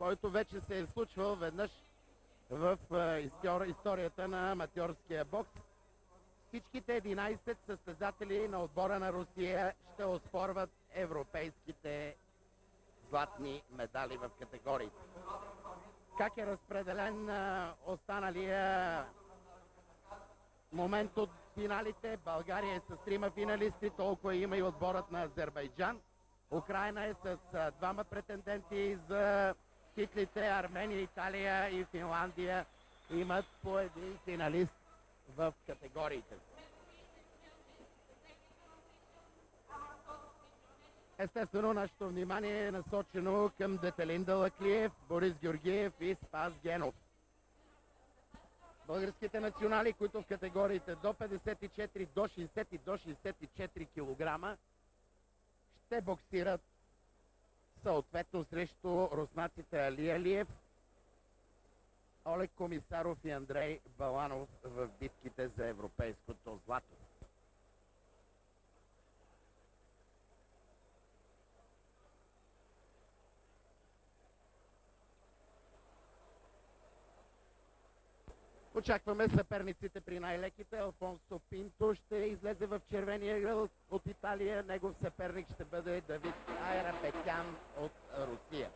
който вече се е случвал веднъж в историята на аматьорския бокс. Всичките 11 състезатели на отбора на Русия ще оспорват европейските златни медали в категориите. Как е разпределен останалия момент от финалите? България е с 3 финалисти, толкова има и отборът на Азербайджан. Украйна е с 2 претенденти за титлите. Армения, Италия и Финландия имат по 1 финалист в категориите. Естествено, нашето внимание е насочено към Детелин Далаклиев, Борис Георгиев и Спас Генов. Българските национали, които в категориите до 54, до 60 и до 64 кг ще боксират съответно срещу руснаците Али Алиев, Олег Комисаров и Андрей Баланов в битките за европейското злато. Очакваме съперниците при най-леките. Алфонсо Пинто ще излезе в червения ъгъл от Италия. Негов съперник ще бъде Давид Айрапетян от Русия.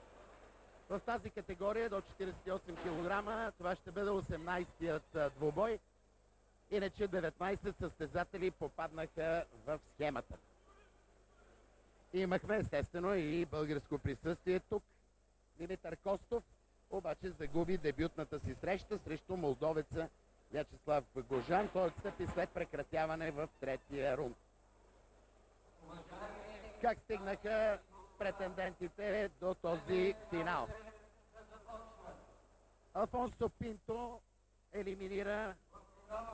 В тази категория до 48 кг това ще бъде 18-тият двубой. Иначе 19 състезатели попаднаха в схемата. Имахме естествено и българско присъствие тук. Димитър Костов обаче загуби дебютната си среща срещу молдовеца Вячеслав Гожан. Той отстъпи след прекратяване в третия рунд. Как стигнаха претендентите до този финал? Алфонсо Пинто елиминира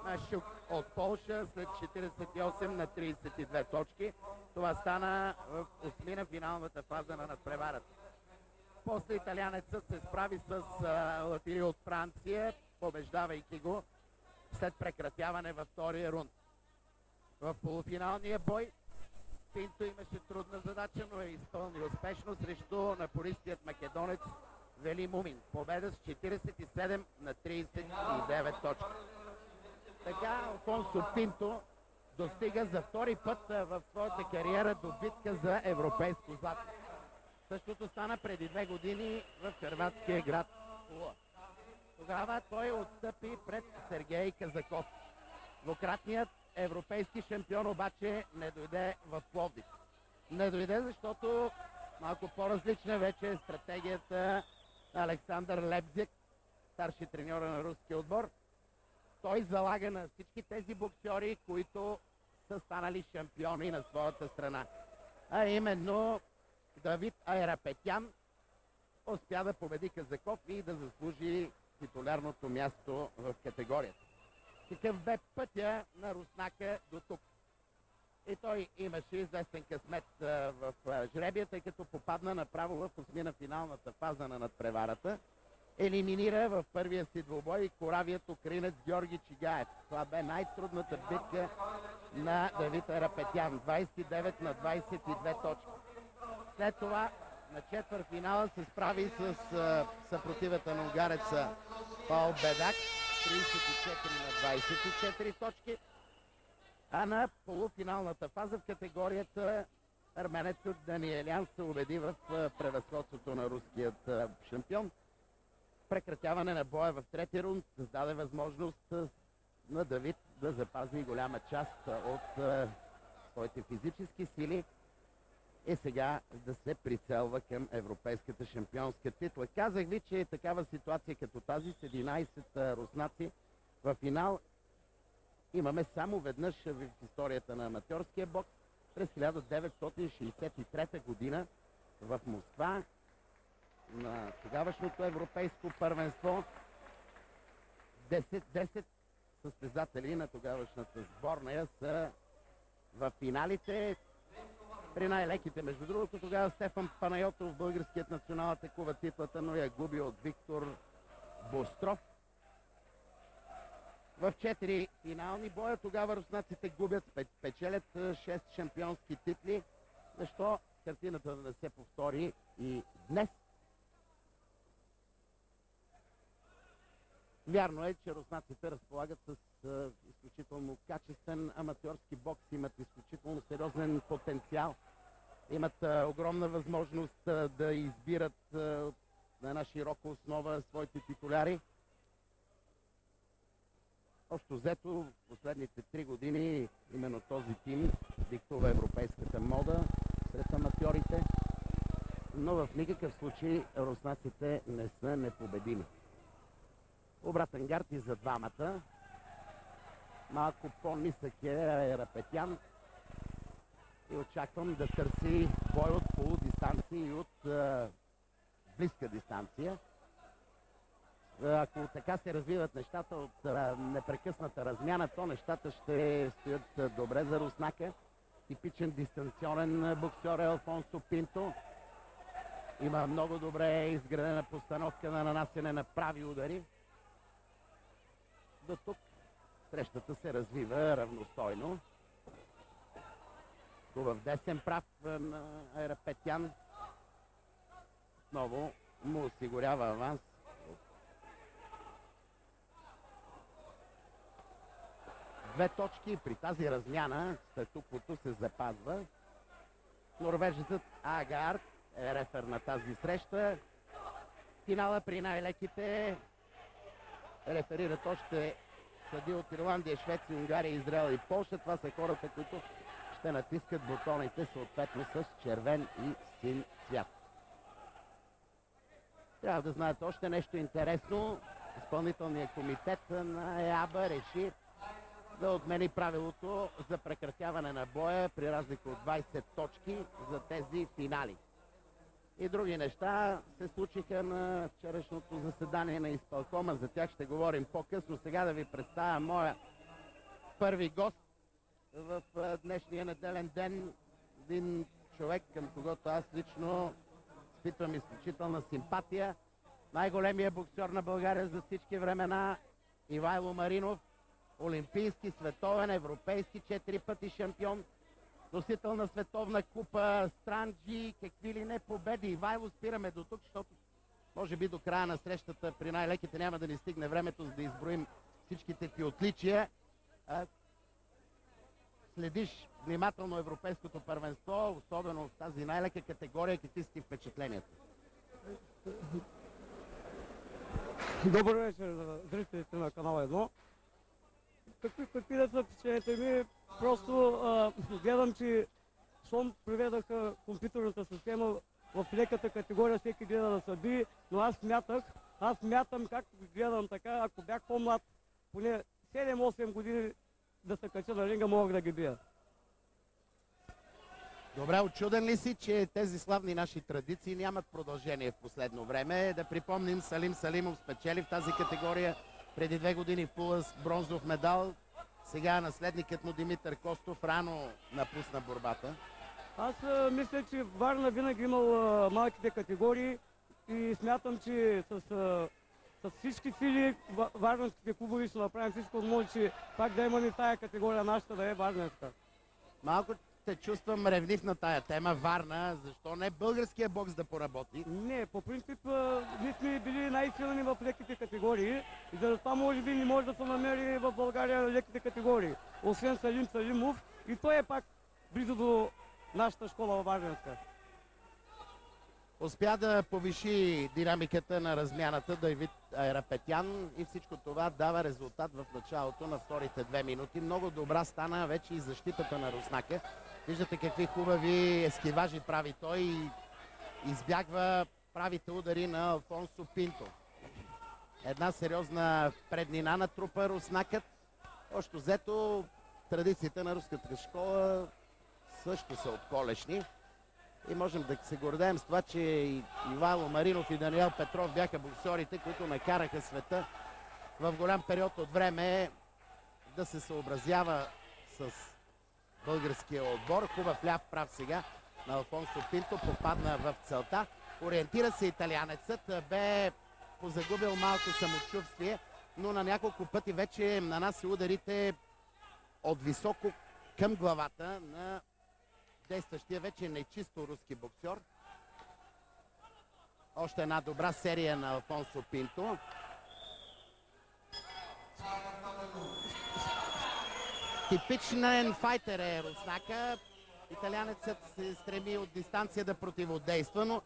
Машук от Полша след 48 на 32 точки. Това стана в осмина финалната фаза на надпреварата. После италианецът се справи с Латири от Франция, побеждавайки го след прекратяване във втория рунд. В полуфиналния бой Пинто имаше трудна задача, но я изпълни успешно срещу напористият македонец Вели Мумин. Победа с 47 на 39 точки. Така Алфонсо Пинто достига за втори път в своята кариера до битка за европейско злато. Същото стана преди 2 години в хърватския град Пула. Тогава той отстъпи пред Сергей Казаков. Двукратният европейски шампион обаче не дойде в Пловдив. Не дойде, защото малко по-различна вече е стратегията на Александър Лебзик, старши треньора на руския отбор. Той залага на всички тези боксьори, които са станали шампиони на своята страна. А именно Давид Айрапетян успя да победи Казаков и да заслужи титулярното място в категорията. Какъв бе пътя на руснака до тук? И той имаше известен късмет в жребия, тъй като попадна направо в осмина финалната фаза на надпреварата. Елиминира в първия си двубой коравият украинец Георги Чигаев. Това бе най-трудната битка на Давид Айрапетян. 29 на 22 точки. След това на четвъртфинала се справи с съпротивата на унгареца Паул Бедак. 34 на 24 точки. А на полуфиналната фаза в категорията арменецът Даниелян се убеди в превъзходството на руският шампион. Прекратяване на боя в третия рунд даде възможност на Давид да запази голяма част от своите физически сили и сега да се прицелва към европейската шампионска титла. Казах ви, че е такава ситуация като тази с 11 руснаци в финал имаме само веднъж в историята на аматьорския бокс през 1963 година в Москва на тогавашното европейско първенство. 10 състезатели на тогавашната сборная са в финалите. При най-леките, между другото, тогава Стефан Панайотов, българският национал, атакува титлата, но я губи от Виктор Бостров. В 4 финални боя тогава руснаците губят, печелят 6 шампионски титли. Защо картината да не се повтори и днес? Вярно е, че руснаците разполагат с изключително качествен аматьорски бокс, имат изключително сериозен потенциал, имат огромна възможност да избират на една широка основа своите титуляри. Общо взето, в последните 3 години именно този тим диктува европейската мода сред аматьорите, но в никакъв случай руснаците не са непобедими. Обратен гард и за двамата. Малко по-нисък е Айрапетян и очаквам да търси бой от полудистанция и от близка дистанция. Ако така се развиват нещата от непрекъсната размяна, то нещата ще стоят добре за руснака. Типичен дистанционен боксер е Алфонсо Пинто. Има много добре изградена постановка на нанасене на прави удари. До тук срещата се развива равностойно. Хубав десен прав на Айрапетян. Отново му осигурява аванс. Две точки при тази размяна. Статуквото се запазва. Норвежецът Агард е рефер на тази среща. Финала при най-леките реферират още съди от Ирландия, Швеция, Унгария, Израел и Полша. Това са хората, които ще натискат бутоните съответно с червен и син цвят. Трябва да знаете още нещо интересно. Изпълнителният комитет на ЕАБА реши да отмени правилото за прекратяване на боя при разлика от 20 точки за тези финали. И други неща се случиха на вчерашното заседание на изпълкома. За тях ще говорим по-късно. Сега да ви представя моя първи гост в днешния неделен ден. Един човек, към когото аз лично изпитвам изключителна симпатия. Най-големият боксер на България за всички времена Ивайло Маринов. Олимпийски, световен, европейски, 4 пъти шампион. Носител на световна купа, странджи, какви ли не победи. Ивайло, спираме до тук, защото може би до края на срещата при най-леките няма да ни стигне времето, за да изброим всичките ти отличия. Следиш внимателно европейското първенство, особено в тази най-лека категория. Какви са ти впечатленията? Добър вечер на зрителите на канал 1. Какви да са впечатленията ми? Просто гледам, че щом приведаха компютърната система в леката категория, всеки гледа да се би, но аз смятам, както гледам така, ако бях по-млад, поне 7-8 години да се кача на ринга, мога да ги бия. Добре, учуден ли си, че тези славни наши традиции нямат продължение в последно време? Да припомним, Салим Салимов спечели в тази категория преди 2 години в Пула с бронзов медал. Сега наследникът му Димитър Костов рано напусна борбата. Аз мисля, че Варна винаги имал малките категории и смятам, че с всички сили варненските клубови ще направим всичко, може, че пак да имаме тая категория, нашата да е варненска. Малко те чувствам ревнив на тая тема. Варна, защо не българския бокс да поработи? Не, по принцип ние сме били най-силни в леките категории и за това може би не може да се намери в България леките категории. Освен Салим Салимов и той е пак близо до нашата школа във Варненска. Успя да повиши динамиката на размяната Давид Айрапетян и всичко това дава резултат в началото на вторите 2 минути. Много добра стана вече и защитата на руснака. Виждате какви хубави ескиважи прави той и избягва правите удари на Алфонсо Пинто. Една сериозна преднина на трупа руснакът. Още взето традициите на руската школа също са отколешни. И можем да се гордеем с това, че Ивайло Маринов и Даниел Петров бяха боксерите, които накараха света в голям период от време да се съобразява с българския отбор. Хубав ляв прав сега на Алфонсо Пинто, попадна в целта. Ориентира се италианецът, бе позагубил малко самочувствие, но на няколко пъти вече нанася ударите от високо към главата на действащия вече нечисто руски боксер. Още една добра серия на Алфонсо Пинто. Типичен файтер е Руснака. Италианецът се стреми от дистанция да противодейства, но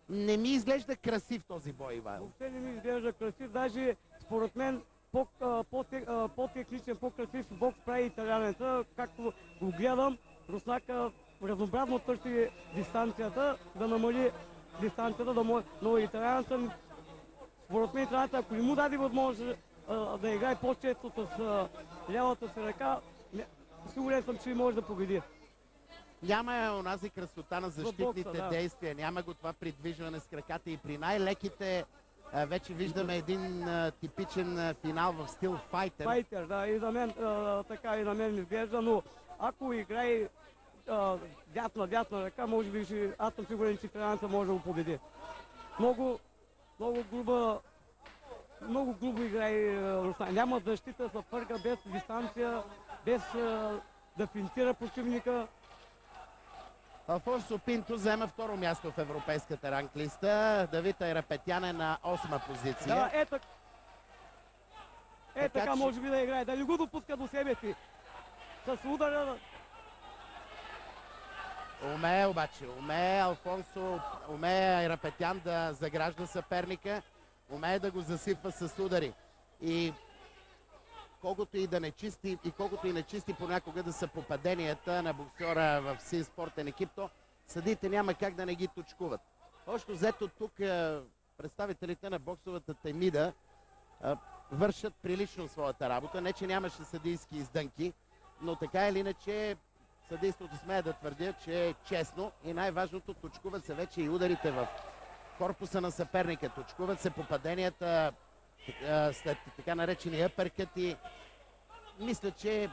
не ми изглежда красив този бой, Ивайло. Въобще не ми изглежда красив, даже според мен по-техничен, по-красив бокс прави италианеца. Както го гледам, Руснака разнообразно търси дистанцията, да намали дистанцията, но италианеца, според мен италианеца, ако не му даде възможност да играе по-често с лявата си ръка, сигурен съм, че може да победи. Няма онази красота на защитните действия, няма го това придвижване с краката и при най-леките вече виждаме един типичен финал в стил файтер. Файтер, да, и за мен така и на мен ми изглежда, но ако играе дясна ръка, може би аз съм сигурен, че италианеца може да го победи. Много грубо играе Руснак. Няма защита, се фърга без дистанция, без да финтира противника. Алфонсо Пинто взема второ място в европейската ранглиста. Давид Айрапетян е на 8-ма позиция. Да, така може би да играе. Да не го допуска до себе си. С удара. Умее Алфонсо, умее Айрапетян да загражда съперника, умее да го засипва с удари. И колкото и да не чисти, и колкото и не чисти понякога да са попаденията на боксера в си спортен екип, то съдите няма как да не ги точкуват. Още взето тук представителите на боксовата темида вършат прилично своята работа. Не, че нямаше съдийски издънки, но така или иначе съдийството смея да твърдя, че е честно и най-важното, точкуват се вече и ударите в корпуса на съперника. Точкуват се попаденията след така наречени апъркъти. Мисля, че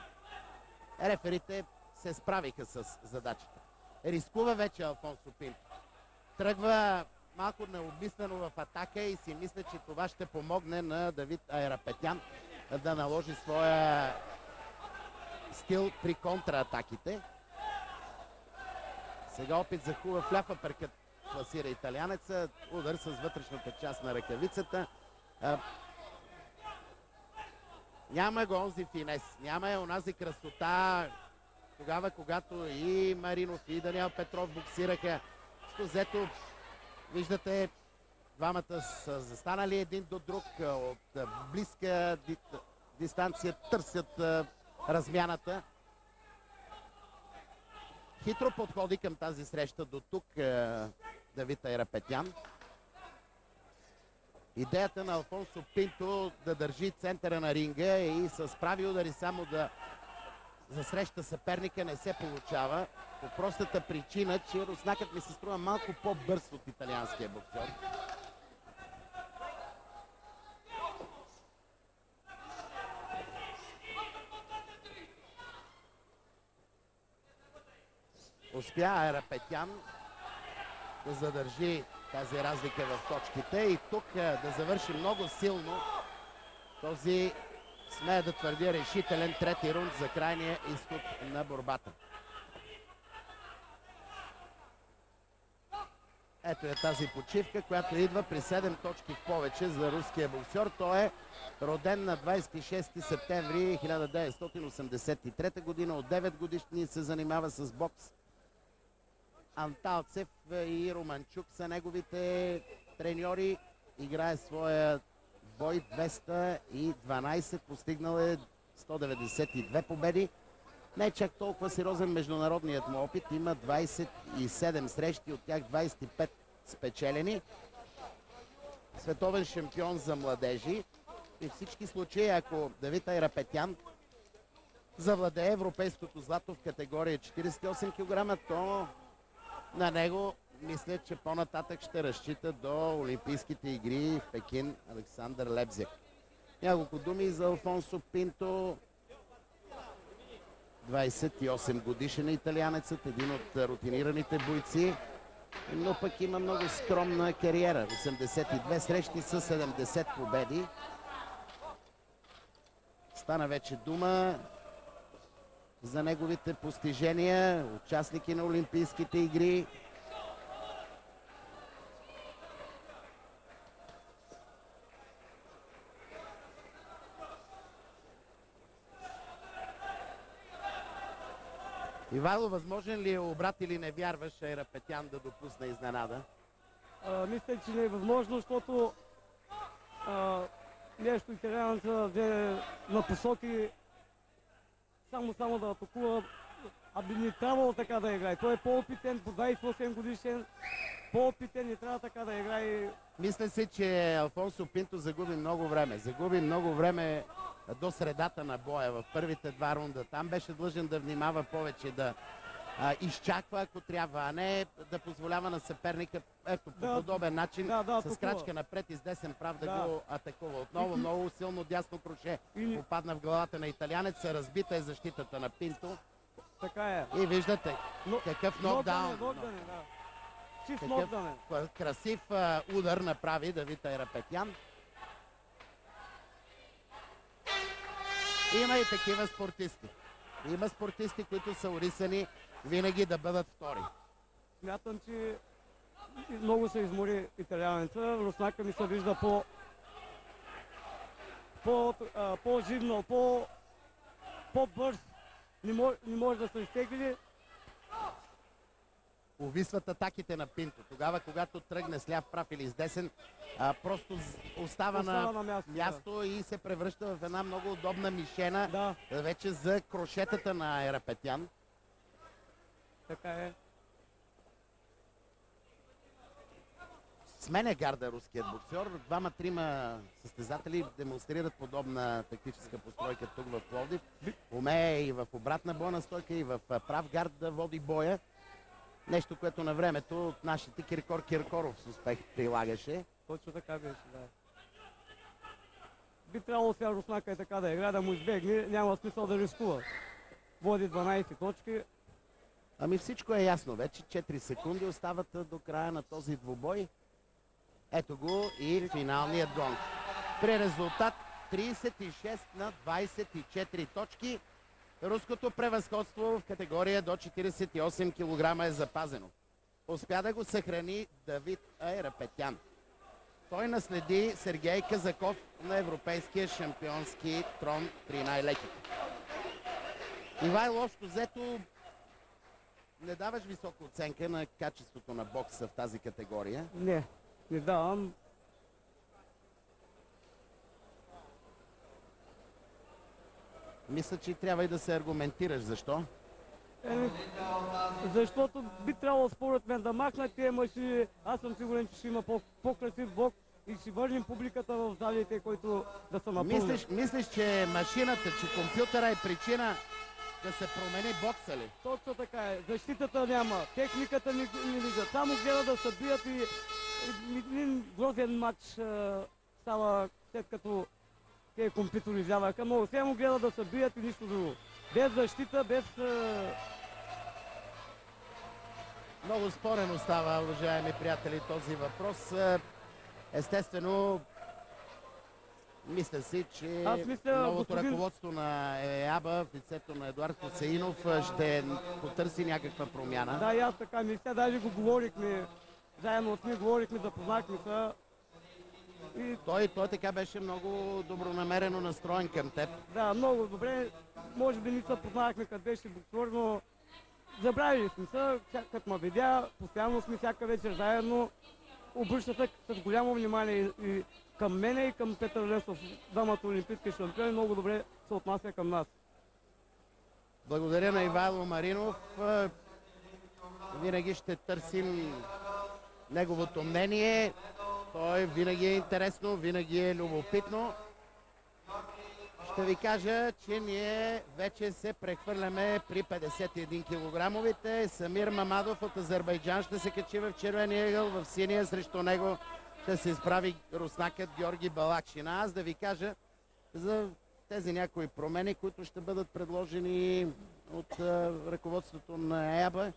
реферите се справиха с задачата. Рискува вече Алфонсо Пинто. Тръгва малко необмислено в атака и си мисля, че това ще помогне на Давид Айрапетян да наложи своя стил при контратаките. Сега опит за хубав ляв апъркът пласира италианеца. Удар с вътрешната част на ръкавицата. Няма го онзи финес, няма онази красота, тогава когато и Маринов, и Даниел Петров боксираха. Що взето, виждате, двамата са застанали един до друг от близка дистанция, търсят размяната. Хитро подходи към тази среща до тук Давид Айрапетян. Идеята на Алфонсо Пинто да държи центъра на ринга и с прави удари само да засреща съперника не се получава. По простата причина, че руснакът ми се струва малко по-бърз от италианския боксер. Успя Айрапетян да задържи тази разлика в точките и тук да завърши много силно този, смея да твърдя, решителен трети рунд за крайния изход на борбата. Ето е тази почивка, която идва при 7 точки в повече за руския боксер. Той е роден на 26 септември 1983 година. От 9 годишни се занимава с бокс. Анталцев и Романчук са неговите треньори. Играе своя бой 212, постигнал е 192 победи. Не е чак толкова сериозен международният му опит. Има 27 срещи, от тях 25 спечелени. Световен шампион за младежи. И в всички случаи, ако Давид Айрапетян завладее европейското злато в категория 48 кг, то на него мисля, че по-нататък ще разчита до Олимпийските игри в Пекин Александър Лебзек. Няколко думи за Алфонсо Пинто. 28 годишен италианецът, един от рутинираните бойци, но пък има много скромна кариера. 82 срещи с 70 победи. Стана вече дума за неговите постижения, участники на Олимпийските игри. Ивайло, възможен ли е обрат или не вярваш Айрапетян да допусне изненада? Мисля, че не е възможно, защото нещо италианеца взе на посоки само да атакува, а би не трябвало така да играе. Той е по-опитен, по 28 годишен, по-опитен и трябва така да играе. Мисля си, че Алфонсо Пинто загуби много време. Загуби много време до средата на боя в първите два рунда. Там беше длъжен да внимава повече, да изчаква, ако трябва, а не да позволява на съперника по подобен начин с крачка напред и с десен прав да го атакува. Отново много силно дясно круше попадна в главата на италианец. Разбита е защитата на Пинто. Така е. И виждате какъв нокдаун. Чист нокдаун. Красив удар направи Давид Айрапетян. Има и такива спортисти. Има спортисти, които са орисани винаги да бъдат втори. Смятам, че много се измори италианеца. Руснака ми се вижда по-живно, по-бърз. Не може да се изтегли. Увисват атаките на Пинто. Тогава, когато тръгне с ляв, прав или с десен, просто остава на място и се превръща в една много удобна мишена вече за крошетата на Айрапетян. Така е. Сменя гарда руският боксер. Двама-трима състезатели демонстрират подобна тактическа постройка тук в Пловдив. Умее и в обратна бойна стойка, и в прав гард да води боя. Нещо, което на времето от нашите Киркор Киркоров с успех прилагаше. Точно така беше, да. Би трябвало сега Руснака и така да играе, да му избегне. Няма смисъл да рискува. Води 12 точки. Ами всичко е ясно вече. 4 секунди остават до края на този двубой. Ето го и финалният гонг. При резултат 36-24 точки. Руското превъзходство в категория до 48 кг е запазено. Успя да го съхрани Давид Айрапетян. Той наследи Сергей Казаков на европейския шампионски трон при най-леките. Ивайло, общо взето не даваш висока оценка на качеството на бокса в тази категория? Не давам. Мисля, че трябва и да се аргументираш. Защо? Защото би трябвало според мен да махнат тия машини. Аз съм сигурен, че ще има по-красив бокс и ще върнем публиката в залите, които да са напълни. Мислиш, че машината, че компютъра е причина да се промени бокса ли? Точно така е. Защитата няма, техниката не вижда. Само гледа да се бият и един грозен матч става след като те компюторизяваха, но сега му гледа да се бият и нищо друго. Без защита, без... Много спорен остава, уважаеми приятели, този въпрос. Естествено, мисля си, че новото ръководство на ЕАБА в лицето на Едуард Хусеинов ще потърси някаква промяна. Да, и аз така мисля, даже го говорихме, заедно сме говорихме, запознахме се. И... Той така беше много добронамерено настроен към теб. Да, много добре. Може би не се познавахме къде беше боксер, но забравили сме се. Като ме видя, постоянно сме всяка вечер заедно. Обръща се с голямо внимание и към мене, и към Петър Лесов, двамата олимпийски шампиони. Много добре се отнася към нас. Благодаря на Ивайло Маринов. Винаги ще търсим неговото мнение. Той винаги е интересно, винаги е любопитно. Ще ви кажа, че ние вече се прехвърляме при 51 кг. Самир Мамадов от Азербайджан ще се качи в червения ъгъл, в синия срещу него ще се изправи руснакът Георги Балакшина. Аз да ви кажа за тези някои промени, които ще бъдат предложени от ръководството на ЕАБА.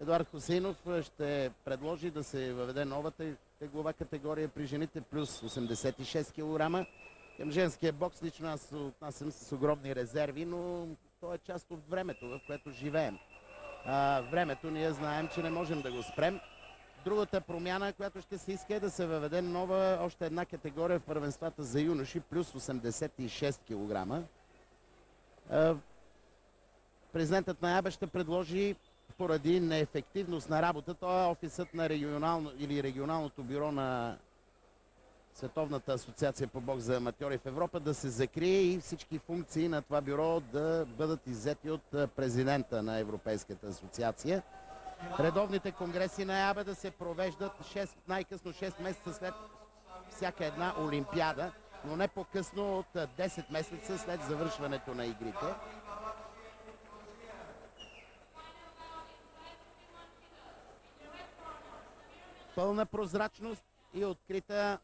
Едуард Хусейнов ще предложи да се въведе новата теглова категория при жените плюс 86 кг. Към женския бокс лично аз отнасям с огромни резерви, но то е част от времето, в което живеем. Времето ние знаем, че не можем да го спрем. Другата промяна, която ще се иска, е да се въведе нова, още една категория в първенствата за юноши плюс 86 кг. Президентът на АБ ще предложи поради неефективност на работа. Това е офисът на регионалното бюро на Световната асоциация по бокс за аматьори в Европа да се закрие и всички функции на това бюро да бъдат иззети от президента на Европейската асоциация. Редовните конгреси на АБ да се провеждат най-късно 6 месеца след всяка една олимпиада, но не по-късно от 10 месеца след завършването на игрите. Пълна прозрачност и открита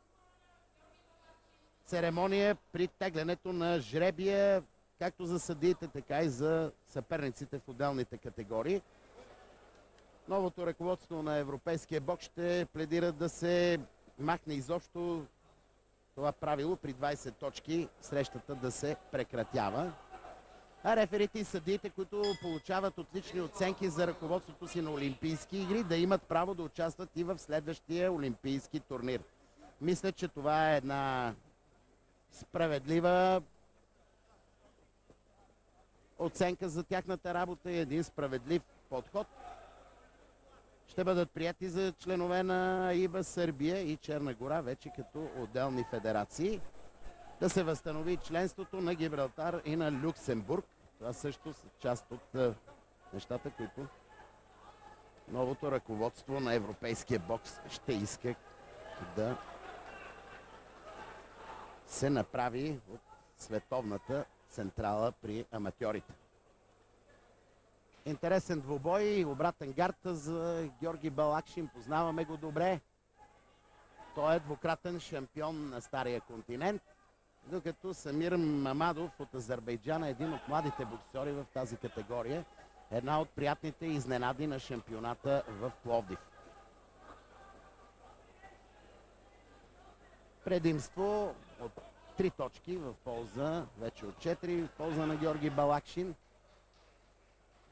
церемония при теглянето на жребия, както за съдиите, така и за съперниците в отделните категории. Новото ръководство на европейския бокс ще пледира да се махне изобщо това правило при 20 точки срещата да се прекратява. А реферите и съдиите, които получават отлични оценки за ръководството си на Олимпийски игри, да имат право да участват и в следващия олимпийски турнир. Мисля, че това е една справедлива оценка за тяхната работа и един справедлив подход. Ще бъдат прияти за членове на ИБА Сърбия и Черна гора вече като отделни федерации. Да се възстанови членството на Гибралтар и на Люксембург. Това също са част от нещата, които новото ръководство на европейския бокс ще иска да се направи от световната централа при аматьорите. Интересен двубой, обратен гард за Георги Балакшин. Познаваме го добре. Той е двукратен шампион на Стария континент, докато Самир Мамадов от Азербайджан е един от младите боксери в тази категория. Една от приятните изненади на шампионата в Пловдив. Предимство от 3 точки в полза, вече от 4, в полза на Георги Балакшин.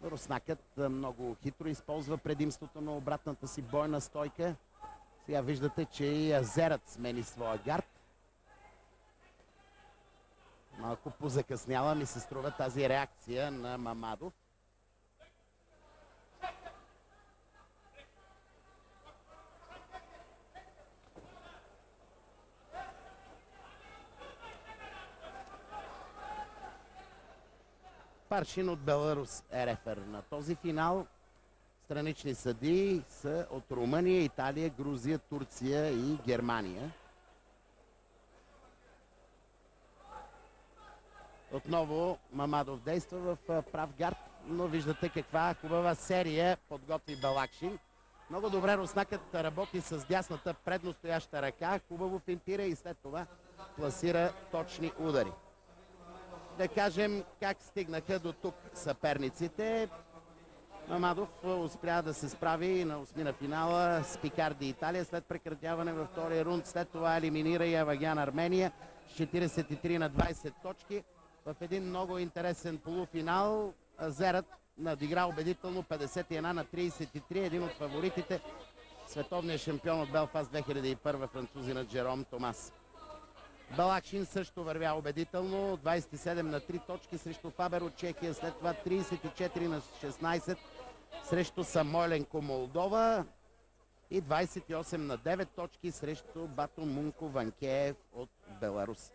Руснакът много хитро използва предимството на обратната си бойна стойка. Сега виждате, че и азерът смени своя гард. Малко позакъсняла ми се струва тази реакция на Мамадов. Паршин от Беларус е рефер на този финал. Странични съдии са от Румъния, Италия, Грузия, Турция и Германия. Отново Мамадов действа в прав гард, но виждате каква хубава серия подготви Балакшин. Много добре руснакът работи с дясната предностояща ръка, хубаво финтира и след това пласира точни удари. Да кажем как стигнаха до тук съперниците. Мамадов успя да се справи на осмина финала с Пикарди Италия след прекратяване във втория рунд. След това елиминира и Авагян Армения с 43 на 20 точки. В един много интересен полуфинал азерът надигра убедително 51 на 33. Един от фаворитите, световният шампион от Белфаст 2001, французинът Жером Томас. Балакшин също вървя убедително, 27 на 3 точки срещу Фабер от Чехия, след това 34 на 16 срещу Самойленко Молдова и 28 на 9 точки срещу Бато Мунко Ванкеев от Беларус.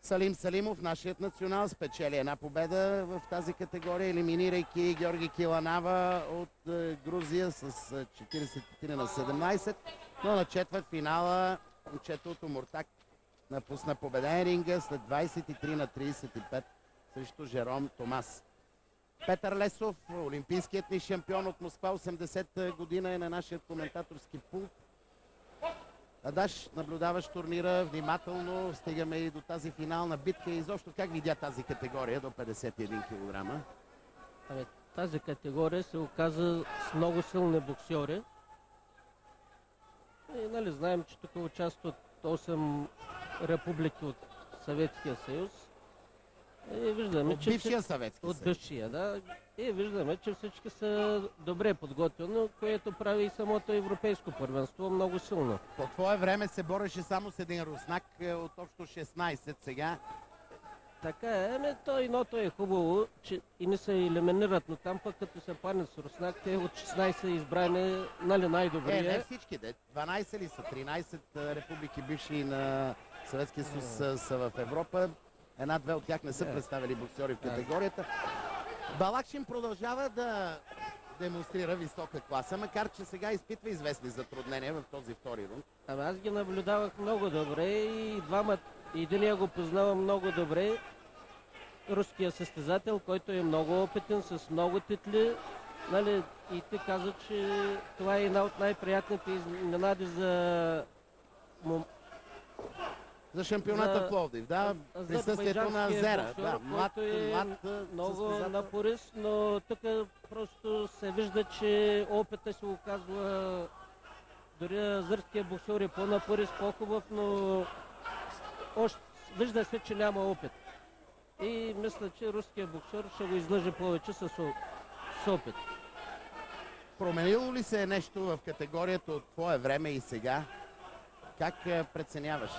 Салим Салимов, нашият национал, спечели една победа в тази категория, елиминирайки Георги Киланава от Грузия с 43 на 17, но на четвърт финала момчето от Омуртак напусна победен ринга след 23 на 35 срещу Жером Томас. Петър Лесов, олимпийският ни шампион от Москва 80 година, е на нашия коментаторски пулт. Адаш, наблюдаваш турнира внимателно, стигаме и до тази финална битка. Изобщо как видя тази категория до 51 кг? Тази категория се оказа с много силни боксьори. И, нали, знаем, че тук участват 8 републики от Съветския съюз. И виждаме, от бившия Съветски съюз. От бившия, да. И виждаме, че всички са добре подготвени, което прави и самото европейско първенство много силно. По твое време се бореше само с един руснак от общо 16 сега. Така е, то едното е хубаво, че и не се елиминират, но там пък като се паднат с Руснак, те от 16 избрани, нали, най-добрия. Не всички, 12 ли са, 13 републики бивши на Съветския съюз са в Европа. Една-две от тях не са представили боксери в категорията. Балакшин продължава да демонстрира висока класа, макар че сега изпитва известни затруднения в този втори рунд. Аз ги наблюдавах много добре и двамата. Единия го познавам много добре. Руския състезател, който е много опитен, с много титли. Нали, и ти каза, че това е една от най-приятните изненади за шампионата в Пловдив, да, присъствието на Азера. Боксер, да, млад много състезател. напорист, но тук просто се вижда, че опита се оказва. Дори азерския боксер е по-напорист, по-хубав, но още вижда се, че няма опит. И мисля, че руския боксер ще го излъже повече с опит. Променило ли се нещо в категорията от твое време и сега? Как преценяваш?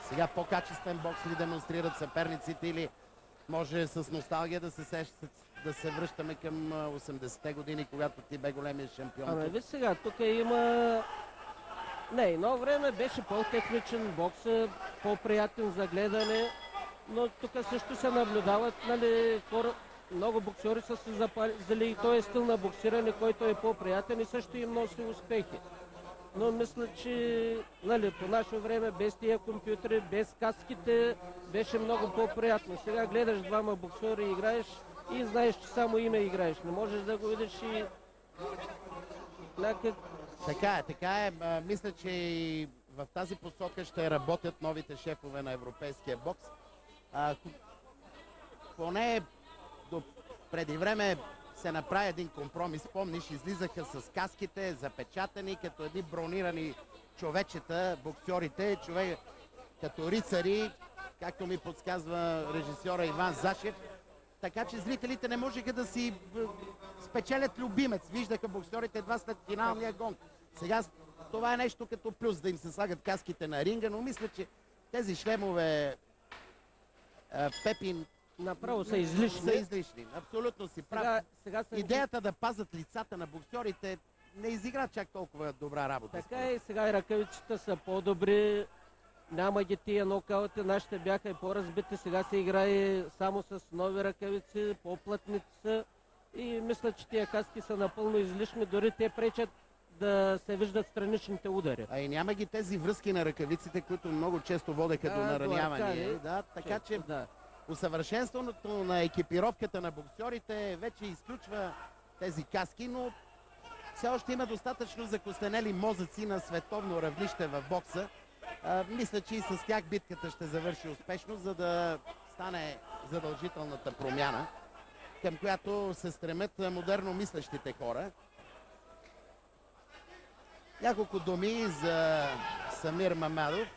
Сега по-качествен бокс ли демонстрират съперниците или може с носталгия да се връщаме към 80-те години, когато ти бе големия шампион? Ами виж сега, тук има... Не, едно време беше по-техничен бокс, по-приятен за гледане, но тук също се наблюдават, нали, хора, много боксери са се запазили и този стил на боксиране, който е по-приятен и също им носи успехи. Но мисля, че, нали, по наше време без тия компютри, без каските беше много по-приятно. Сега гледаш двама боксери и играеш и знаеш, че само име играеш. Не можеш да го видиш и някак... Така е. Мисля, че и в тази посока ще работят новите шефове на европейския бокс. Поне до преди време се направи един компромис. Помниш, излизаха с каските, запечатани, като едни бронирани човечета, боксерите, като рицари, както ми подсказва режисьора Иван Зашев. Така че зрителите не можеха да си спечелят любимец. Виждаха боксерите едва след финалния гонг. Сега това е нещо като плюс, да им се слагат каските на ринга, но мисля, че тези шлемове Пепин направо са излишни. Са излишни. Абсолютно си прав. Идеята да пазят лицата на боксерите не изигра чак толкова добра работа. Така и сега и ръкавиците са по-добри. Няма ги тия нокаути. Нашите бяха и по-разбити. Сега се играе само с нови ръкавици, по-плътници са. И мисля, че тия каски са напълно излишни. Дори те пречат да се виждат страничните удари. А и няма ги тези връзки на ръкавиците, които много често водеха до нараняване. Да, така че усъвършенстването на екипировката на боксерите вече изключва тези каски, но все още има достатъчно закостенели мозъци на световно равнище в бокса. Мисля, че и с тях битката ще завърши успешно, за да стане задължителната промяна, към която се стремят модерно мислещите хора. Няколко думи за Самир Мамадов.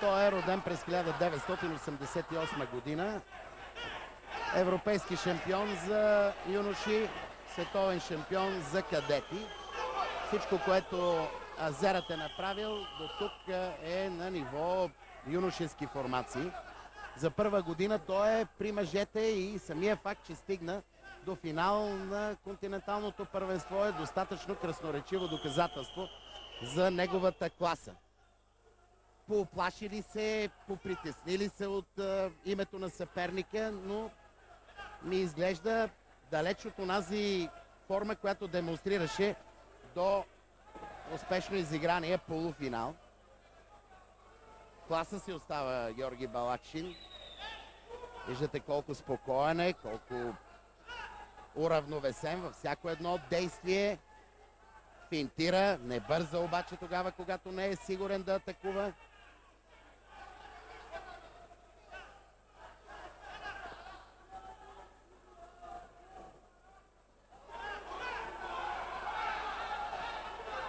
Той е роден през 1988 година. Европейски шампион за юноши, световен шампион за кадети. Всичко, което азерът е направил до тук е на ниво юношески формации. За първа година той е при мъжете и самия факт, че стигна до финал на континенталното първенство е достатъчно красноречиво доказателство за неговата класа. Поуплашили се, попритеснили се от името на съперника, но ми изглежда далеч от онази форма, която демонстрираше до успешно изиграния полуфинал. Класа си остава Георги Балакшин. Виждате колко спокоен е, колко уравновесен във всяко едно действие. Финтира, не бърза обаче тогава, когато не е сигурен да атакува.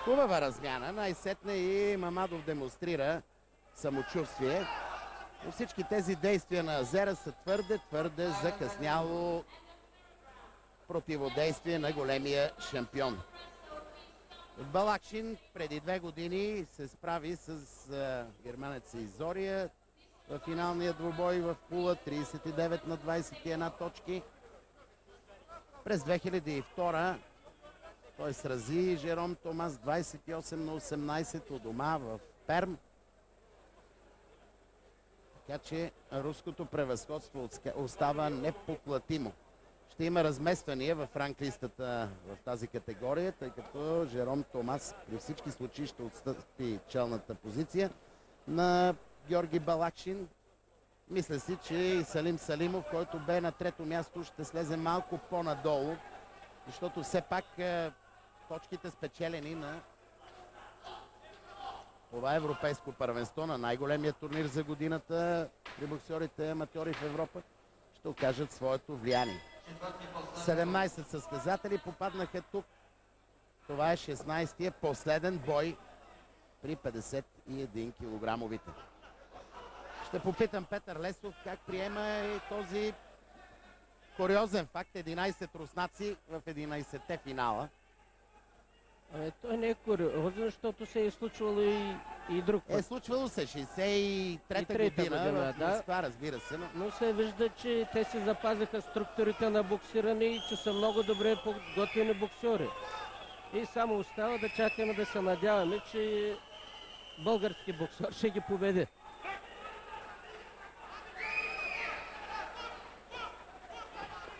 Хубава размяна. Най-сетне и Мамадов демонстрира самочувствие. Но всички тези действия на азера са твърде закъсняло противодействие на големия шампион. Балакшин преди 2 години се справи с германеца Изория. в финалния двубой в Пула, 39 на 21 точки. През 2002 той срази Жером Томас 28 на 18 у дома в Перм. Така че руското превъзходство остава непоклатимо. Ще има размествания в ранглистата в тази категория, тъй като Жером Томас при всички случаи ще отстъпи челната позиция на Георги Балакшин. Мисля си, че и Салим Салимов, който бе на трето място, ще слезе малко по-надолу, защото все пак точките спечелени на това европейско първенство, на най-големия турнир за годината при боксерите аматьори в Европа, ще окажат своето влияние. 17 състезатели попаднаха тук. Това е 16-тия последен бой при 51 килограмовите. Ще попитам Петър Лесов как приема и този куриозен факт. 11 руснаци в 11-те финала. Той не е куриозен, защото се е случвало и друг път. Случвало се 63-та година в Москва, разбира се. Но се вижда, че те си запазиха структурите на боксиране и че са много добре подготвени боксери. И само остава да чакаме, да се надяваме, че български боксер ще ги победи.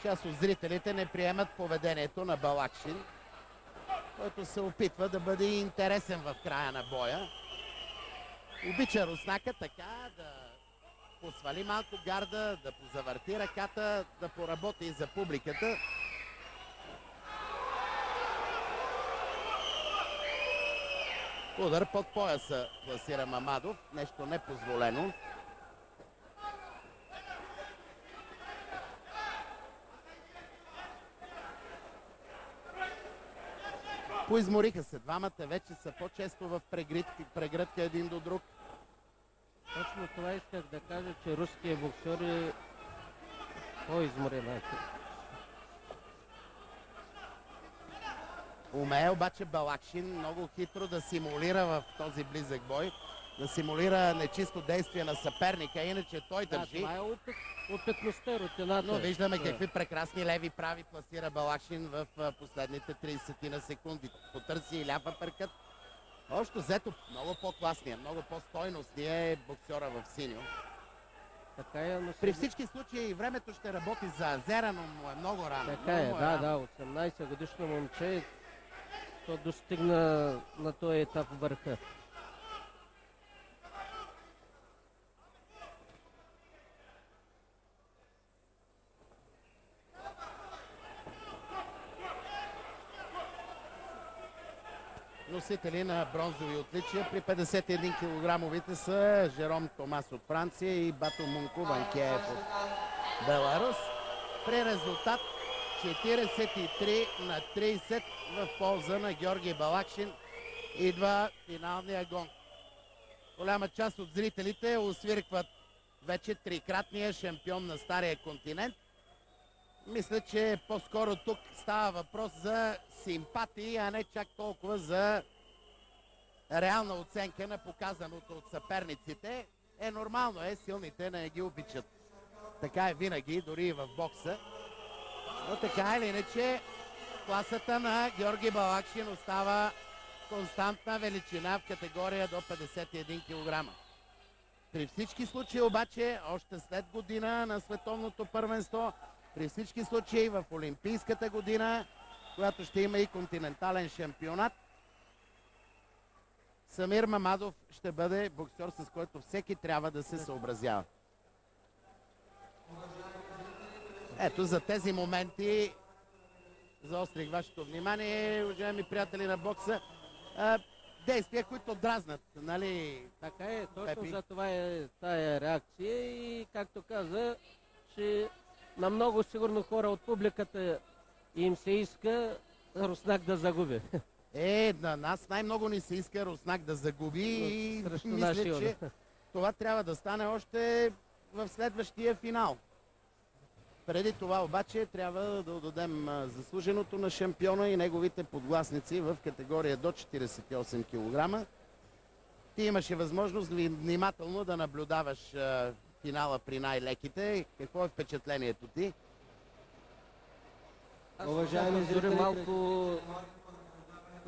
Част от зрителите не приемат поведението на Балакшин, който се опитва да бъде интересен в края на боя. Обича руснака така да посвали малко гарда, да позавърти ръката, да поработи и за публиката. Удар под пояса класира Мамадов. Нещо непозволено. Поизмориха се двамата, вече са по-често в прегръдка един до друг. Точно това исках да кажа, че руският боксер е по-изморен. Умее обаче Балакшин много хитро да симулира в този близък бой, да симулира нечисто действие на съперника, иначе той държи. Това е опитността, рутината. Но виждаме какви прекрасни леви прави пласира Балакшин в последните 30 на секунди. Потърси и ляв апъркът. Общо взето много по-класния, много по-стойностния е боксера в синьо. Така е, но при всички случаи времето ще работи за Азера, но му е много рано. Така е, да, 18 годишно момче, то достигна на този етап върха. Носители на бронзови отличия при 51 килограмовите са Жером Томас от Франция и Бато Мунко Ванкеев от Беларус. При резултат 43 на 30 в полза на Георги Балакшин идва финалния гонг. Голяма част от зрителите освиркват вече трикратния шампион на Стария континент. Мисля, че по-скоро тук става въпрос за симпатии, а не чак толкова за реална оценка на показаното от съперниците. Нормално е, силните не ги обичат. Така е винаги, дори и в бокса. Но така или иначе, класата на Георги Балакшин остава константна величина в категория до 51 кг. При всички случаи обаче, още след година на световното първенство, при всички случаи в Олимпийската година, която ще има и континентален шампионат, Самир Мамадов ще бъде боксер, с който всеки трябва да се съобразява. Ето за тези моменти заострих вашето внимание, уважаеми приятели на бокса. Действия, които дразнат, нали? Така е, точно за това е тая реакция и както каза, че на много сигурно хора от публиката им се иска Руснак да загуби. На нас най-много ни се иска Руснак да загуби и мисля, че това трябва да стане още в следващия финал. Преди това обаче трябва да отдадем заслуженото на шампиона и неговите подгласници в категория до 48 кг. Ти имаше възможност внимателно да наблюдаваш финала при най-леките. Какво е впечатлението ти? Уважаеми зрители,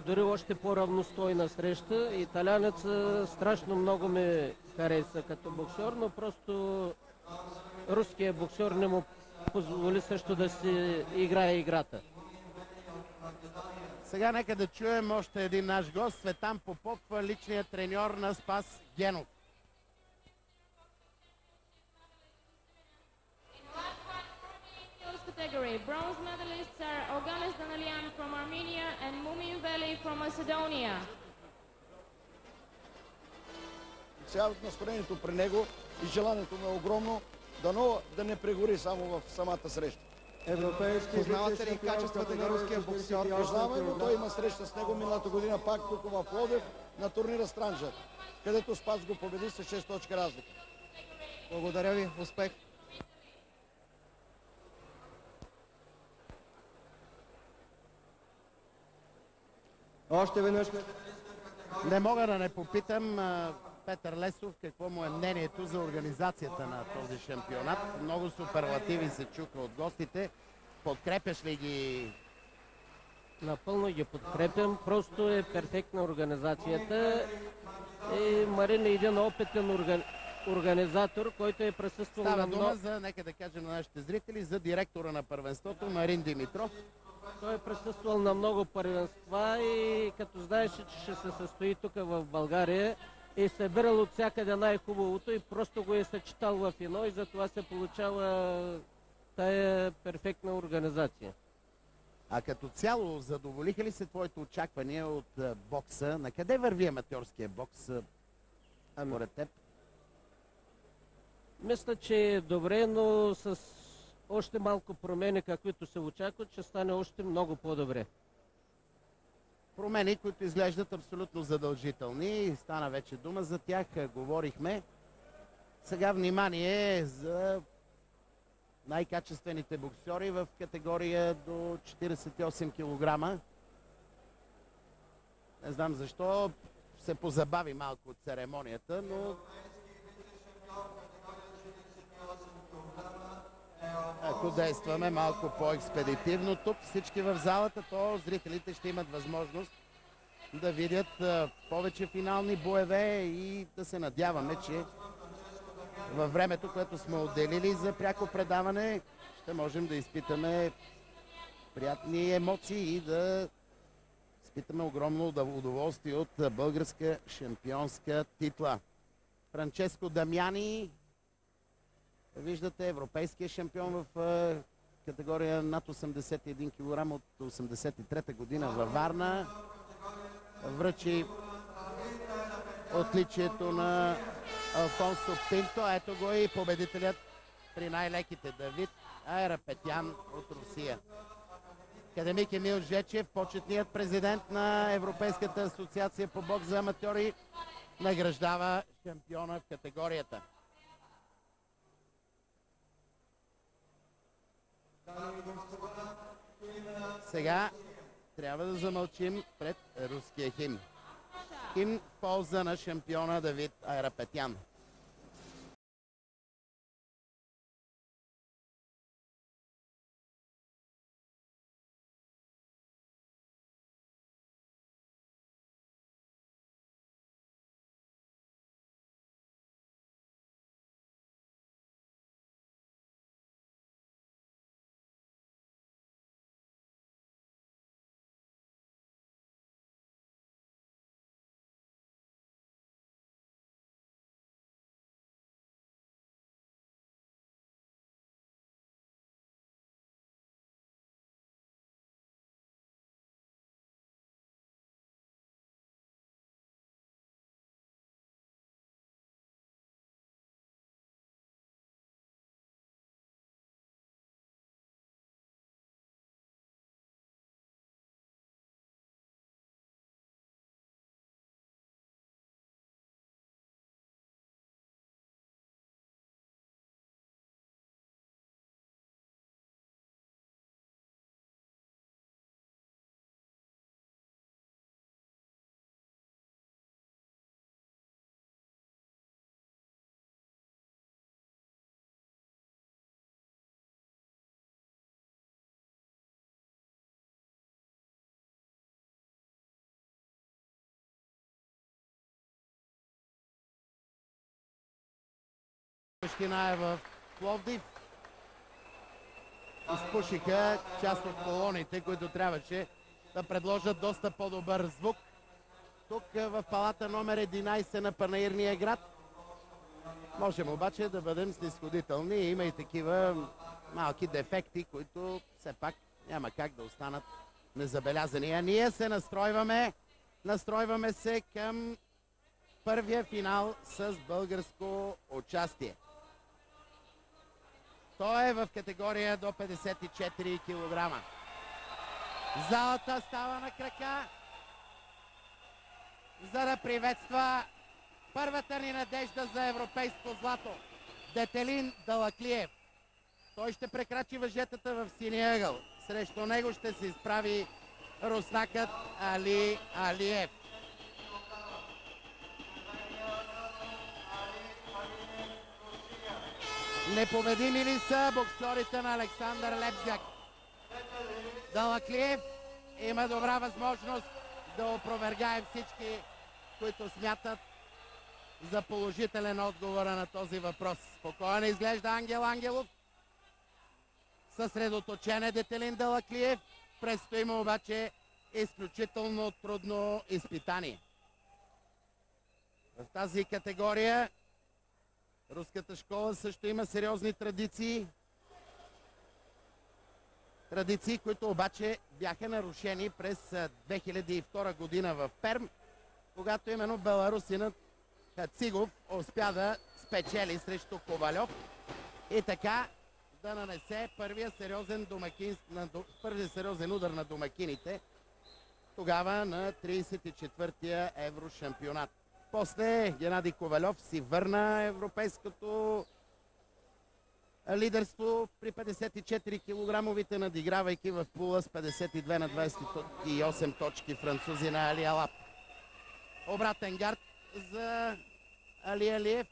дори още по-равностойна среща. Италянецът страшно много ме хареса като боксер, но просто руският боксер не му позволи също да си играе играта. Сега нека да чуем още един наш гост, Цветан Попов, личният треньор на Спас Генов. Category. Bronze medalists are Oganes Danalian from Armenia and Mumin Veli from Macedonia. Сега настроението при него и желанието му е огромно, дано да не прегори само в самата среща. Познавате ли качествата на руския боксер? Познаваме, но той има среща с него миналата година пак тук в Пловдив на турнира Странджа, където Спас го победи с 6 точки разлика. Благодаря ви, успех! Още веднъж Не мога да не попитам Петър Лесов какво му е мнението за организацията на този шампионат. Много суперлативи се чуха от гостите. Подкрепяш ли ги? Напълно ги подкрепям. Просто е перфектна организацията. И Марин е един опитен организатор, който е присъствал Става на дума за, нека да кажем на нашите зрители, за директора на първенството Марин Димитров. Той е присъствал на много първенства и като знаеше, че ще се състои тук в България, е събирал от всякъде най-хубавото и просто го е съчетал в едно и затова се получава тая перфектна организация. А като цяло, задоволиха ли се твоите очаквания от бокса? На къде върви аматьорския бокс според теб? Мисля, че е добре, но с още малко промени, каквито се очакват, ще стане още много по-добре. Промени, които изглеждат абсолютно задължителни. Стана вече дума за тях, говорихме. Сега внимание за най-качествените боксери в категория до 48 кг. Не знам защо се позабави малко от церемонията, но ако действаме малко по-експедитивно тук, всички в залата, то зрителите ще имат възможност да видят повече финални боеве и да се надяваме, че във времето, което сме отделили за пряко предаване, ще можем да изпитаме приятни емоции и да изпитаме огромно удоволствие от българска шампионска титла. Франческо Дамяни, виждате, европейския шампион в категория над 81 кг от 83-та година във Варна. Връчи отличието на Алфонсо Пинто. Ето го и победителят при най-леките Давид Айрапетян от Русия. Академик Емил Жечев, почетният президент на Европейската асоциация по бокс за аматьори, награждава шампиона в категорията. Сега трябва да замълчим пред руския химн. Химн в полза на шампиона Давид Айрапетян. Същина е в Пловдив. Изпушиха част от колоните, които трябваше да предложат доста по-добър звук. Тук в палата номер 11 на Панаирния град. Можем обаче да бъдем снизходителни. Има и такива малки дефекти, които все пак няма как да останат незабелязани. А ние се настройваме се към първия финал с българско участие. Той е в категория до 54 кг. Залата става на крака, за да приветства първата ни надежда за европейско злато. Детелин Далаклиев. Той ще прекрачи въжетата в синия ъгъл. Срещу него ще се изправи руснакът Али Алиев. Непобедими ли са боксерите на Александър Лепзяк? Далаклиев има добра възможност да опровергае всички, които смятат за положителен отговор на този въпрос. Спокойно изглежда Ангел Ангелов. Съсредоточен е Детелин Далаклиев. Предстои му обаче изключително трудно изпитание. В тази категория руската школа също има сериозни традиции. Традиции, които обаче бяха нарушени през 2002 година в Перм, когато именно беларусинът Хацигов успя да спечели срещу Ковалев и така да нанесе първия сериозен удар на домакините тогава на 34-я еврошампионат. После Геннадий Ковалев си върна европейското лидерство при 54 килограмовите, надигравайки в пула с 52 на 28 точки французи на Али Алап. Обратен гард за Али Алиев.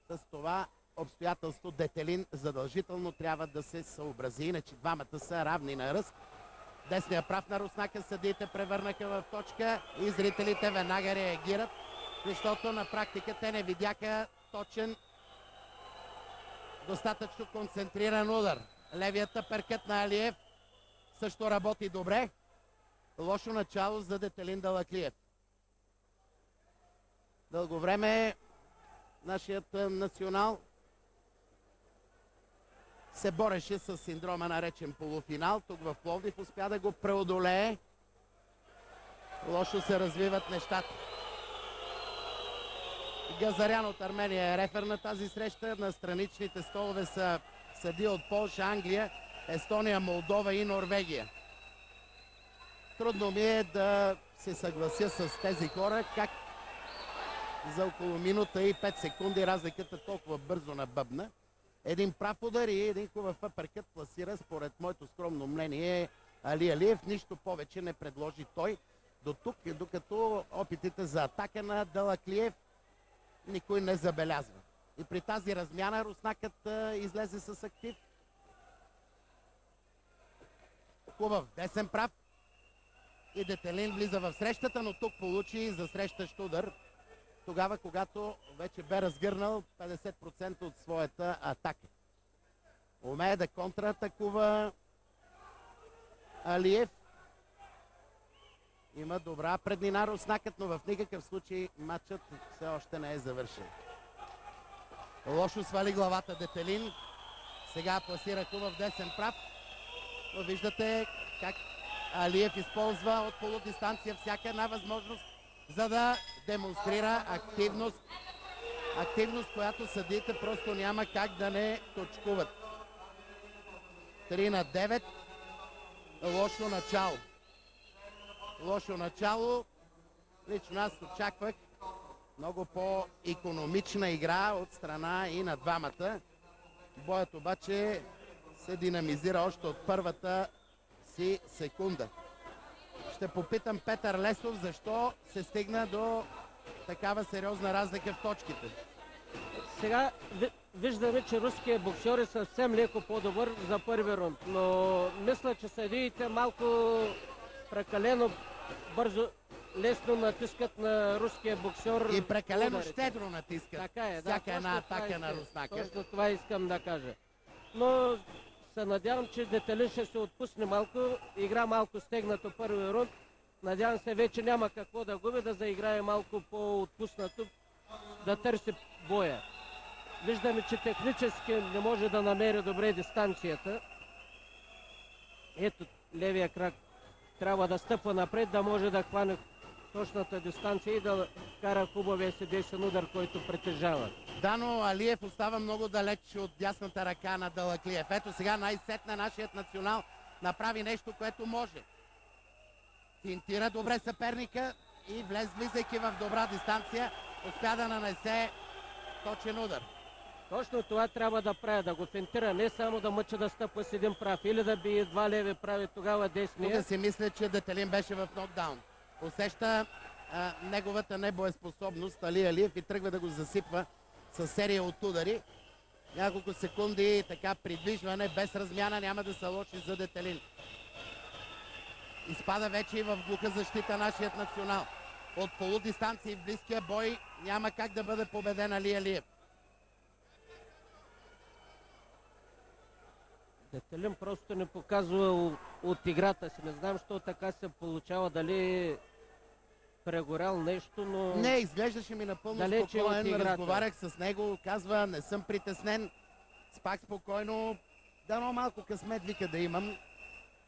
С това обстоятелство Детелин задължително трябва да се съобрази, иначе двамата са равни на ръст. Десния прав на руснака съдиите превърнаха в точка и зрителите веднага реагират, защото на практика те не видяха точен, достатъчно концентриран удар. Левият аперкът на Алиев също работи добре. Лошо начало за Детелин Далаклиев. Дълго време нашият национал се бореше с синдрома наречен полуфинал. Тук в Пловдив успя да го преодолее. Лошо се развиват нещата. Газарян от Армения е рефер на тази среща. На страничните столове са съдии от Полша, Англия, Естония, Молдова и Норвегия. Трудно ми е да се съглася с тези хора, как за около минута и 5 секунди разликата толкова бързо набъбна. Един прав удар и един хубав апъркът пласира, според моето скромно мнение, Али Алиев. Нищо повече не предложи той до тук, докато опитите за атака на Далаклиев никой не забелязва. И при тази размяна руснакът излезе с актив. Хубав десен прав. И Детелин влиза в срещата, но тук получи засрещащ удар. Тогава, когато вече бе разгърнал 50% от своята атака. Умее да контратакува Алиев. Има добра преднина руснакът, но в никакъв случай матчът все още не е завършен. Лошо свали главата Детелин. Сега пласира хубав десен прав. Но виждате как Алиев използва от полудистанция всяка една възможност, за да демонстрира активност. Активност, която съдиите просто няма как да не точкуват. 3 на 9. Лошо начало. Лошо начало. Лично аз очаквах много по-икономична игра от страна и на двамата. Боят обаче се динамизира още от първата си секунда. Ще попитам Петър Лесов защо се стигна до такава сериозна разлика в точките. Сега виждаме, че руският боксер е съвсем леко по-добър за първи рунд, но мисля, че съдиите малко прекалено бързо лесно натискат на руския боксер. И прекалено ударите. щедро натискат Така е, да, всяка една точно това атака на искам. Руснака. Точно това искам да кажа. Но се надявам, че Детелин ще се отпусне малко. Игра малко стегнато първи рунд. Надявам се, вече няма какво да губи, да заиграе малко по-отпуснато, да търси боя. Виждаме, че технически не може да намери добре дистанцията. Ето, левия крак трябва да стъпва напред, да може да хване точната дистанция и да кара хубавия си десен удар, който притежава. Да, но Алиев остава много далеч от дясната ръка на Далаклиев. Ето сега най-сетне нашият национал направи нещо, което може. Финтира добре съперника и влизайки в добра дистанция, успя да нанесе точен удар. Точно това трябва да прави, да го финтира, не само да мъча да стъпва с един прав или да бие два леви прави тогава десния. Тук си мисля, че Детелин беше в нокдаун. Усеща неговата небоеспособност Али Алиев и тръгва да го засипва с серия от удари. Няколко секунди така придвижване, без размяна, няма да се лоши за Детелин. Изпада вече и в глуха защита нашият национал. От полудистанция и в близкия бой няма как да бъде победен Али Алиев. Детелин просто не показва от играта си. Не знам, що така се получава, дали прегорял нещо, но... Не, изглеждаше ми напълно спокоен. Разговарях с него, казва, не съм притеснен. Спак спокойно. Дано малко късмет вика да имам.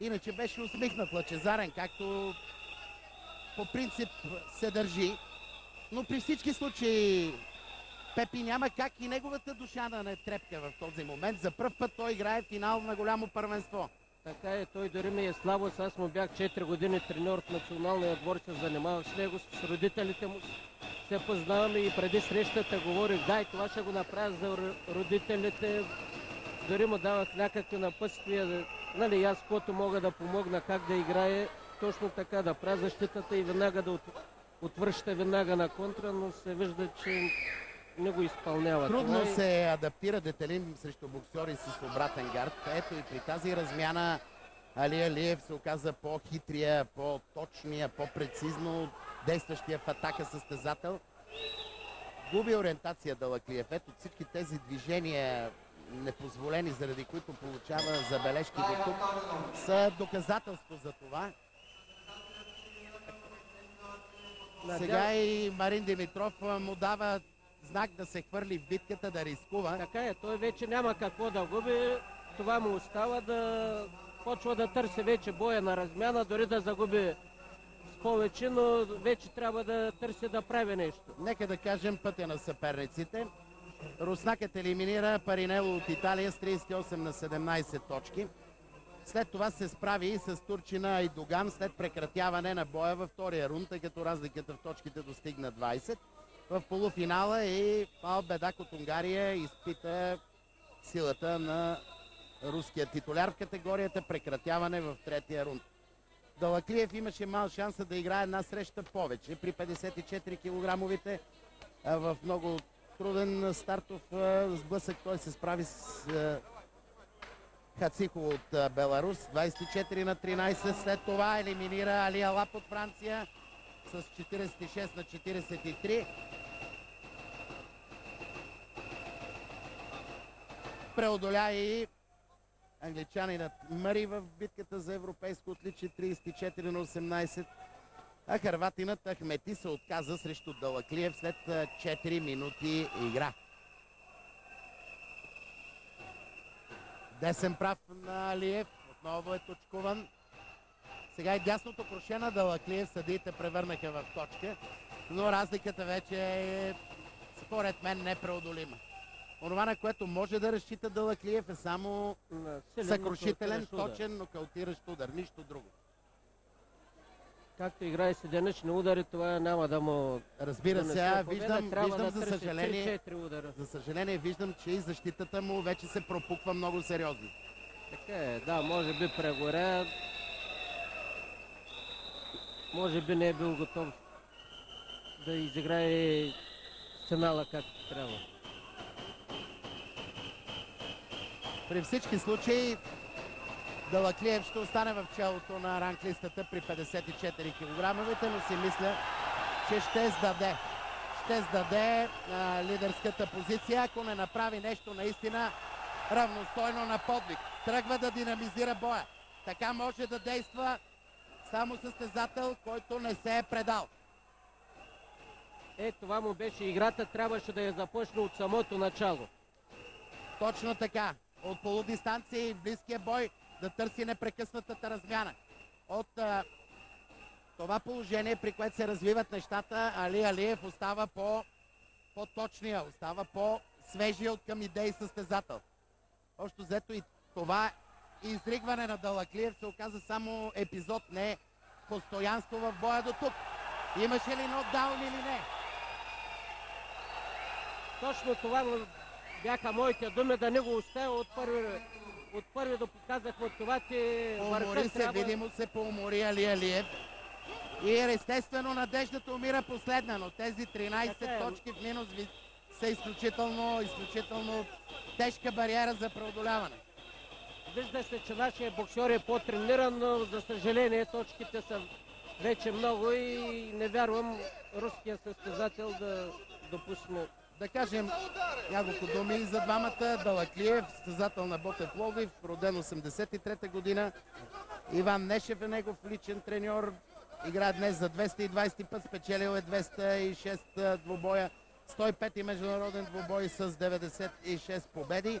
Иначе беше усмихнат, лъчезарен, както по принцип се държи. Но при всички случаи Пепи няма как и неговата душа да не трепка в този момент. За пръв път той играе финал на голямо първенство. Така е, той дори ми е слабост. Аз му бях 4 години треньор в националния отбор, се занимавах с него, с родителите му. Се познаваме и преди срещата говорих, да, и това ще го направя за родителите. Дори му давах някакви напътствия, нали, аз каквото мога да помогна, как да играе, точно така да правя защитата и веднага да отвръща веднага на контра, но се вижда, че не го изпълнява. Трудно се адаптира Детелин срещу боксери с обратен гард. Ето и при тази размяна Али Алиев се оказа по-хитрия, по-точния, по-прецизно действащия в атака състезател. Губи ориентация Далаклиев. Ето всички тези движения непозволени, заради които получава забележки до тук, са доказателство за това. Сега и Марин Димитров му дава знак да се хвърли в битката, да рискува. Така е, той вече няма какво да губи. Това му остава, да почва да търси вече боя на размяна, дори да загуби с повече, но вече трябва да търси да прави нещо. Нека да кажем пътя на съперниците. Руснакът елиминира Паринело от Италия с 38 на 17 точки. След това се справи и с турчина Айдоган след прекратяване на боя във втория рунд, тъй като разликата в точките достигна 20. В полуфинала и Албедак от Унгария изпита силата на руския титуляр в категорията, прекратяване в третия рунд. Далаклиев имаше мал шанса да играе една среща повече при 54 килограмовите. В много труден стартов сблъсък той се справи с Хацихо от Беларус, 24 на 13. След това елиминира Али Алап от Франция с 46 на 43. Преодоля и англичанинът Мъри в битката за европейско отличие, 34 на 18. А хърватинът Ахмети се отказа срещу Далаклиев след 4 минути игра. Десен прав на Алиев, отново е точкуван. Сега и дясното кроше на Далаклиев съдиите превърнаха в точка, но разликата вече е, според мен, непреодолима. Онова, на което може да разчита Далаклиев, е само съкрушителен, точен, нокаутиращ удар, нищо друго. Както играе с единични удари, това няма да му... Разбира се, виждам да за съжаление, виждам, че и защитата му вече се пропуква много сериозно. Така е, да, може би прегоря. Може би не е бил готов да изиграе финала както трябва. При всички случаи Далаклиев ще остане в челото на ранглистата при 54 кг, но си мисля, че ще сдаде. Ще сдаде лидерската позиция, ако не направи нещо наистина равностойно на подвиг. Тръгва да динамизира боя. Така може да действа само състезател, който не се е предал. Това му беше играта, трябваше да я започне от самото начало. Точно така. От полудистанция и близкия бой да търси непрекъснатата размяна. От това положение, при което се развиват нещата, Али Алиев остава по-точния, остава по-свежия от към идеи състезател. Общо взето и това изригване на Далаклиев се оказа само епизод, не постоянство в боя до тук. Имаше ли нокдаун или не? Точно това бяха моите думи, да не го оставя от първи да показахме това, че поумори се, видимо се поумори Али Алиев. И естествено надеждата умира последна, но тези 13 точки в минус са изключително тежка бариера за преодоляване. Вижда се, че нашия боксер е по-трениран, но за съжаление точките са вече много и не вярвам руския състезател да допусне. Да кажем няколко думи за двамата. Далаклиев, състезател на Ботев Пловдив, роден 83-та година. Иван Нешев е негов личен треньор. Играе днес за 220 път, спечелил е 206 двубоя, 105 международен двубой с 96 победи.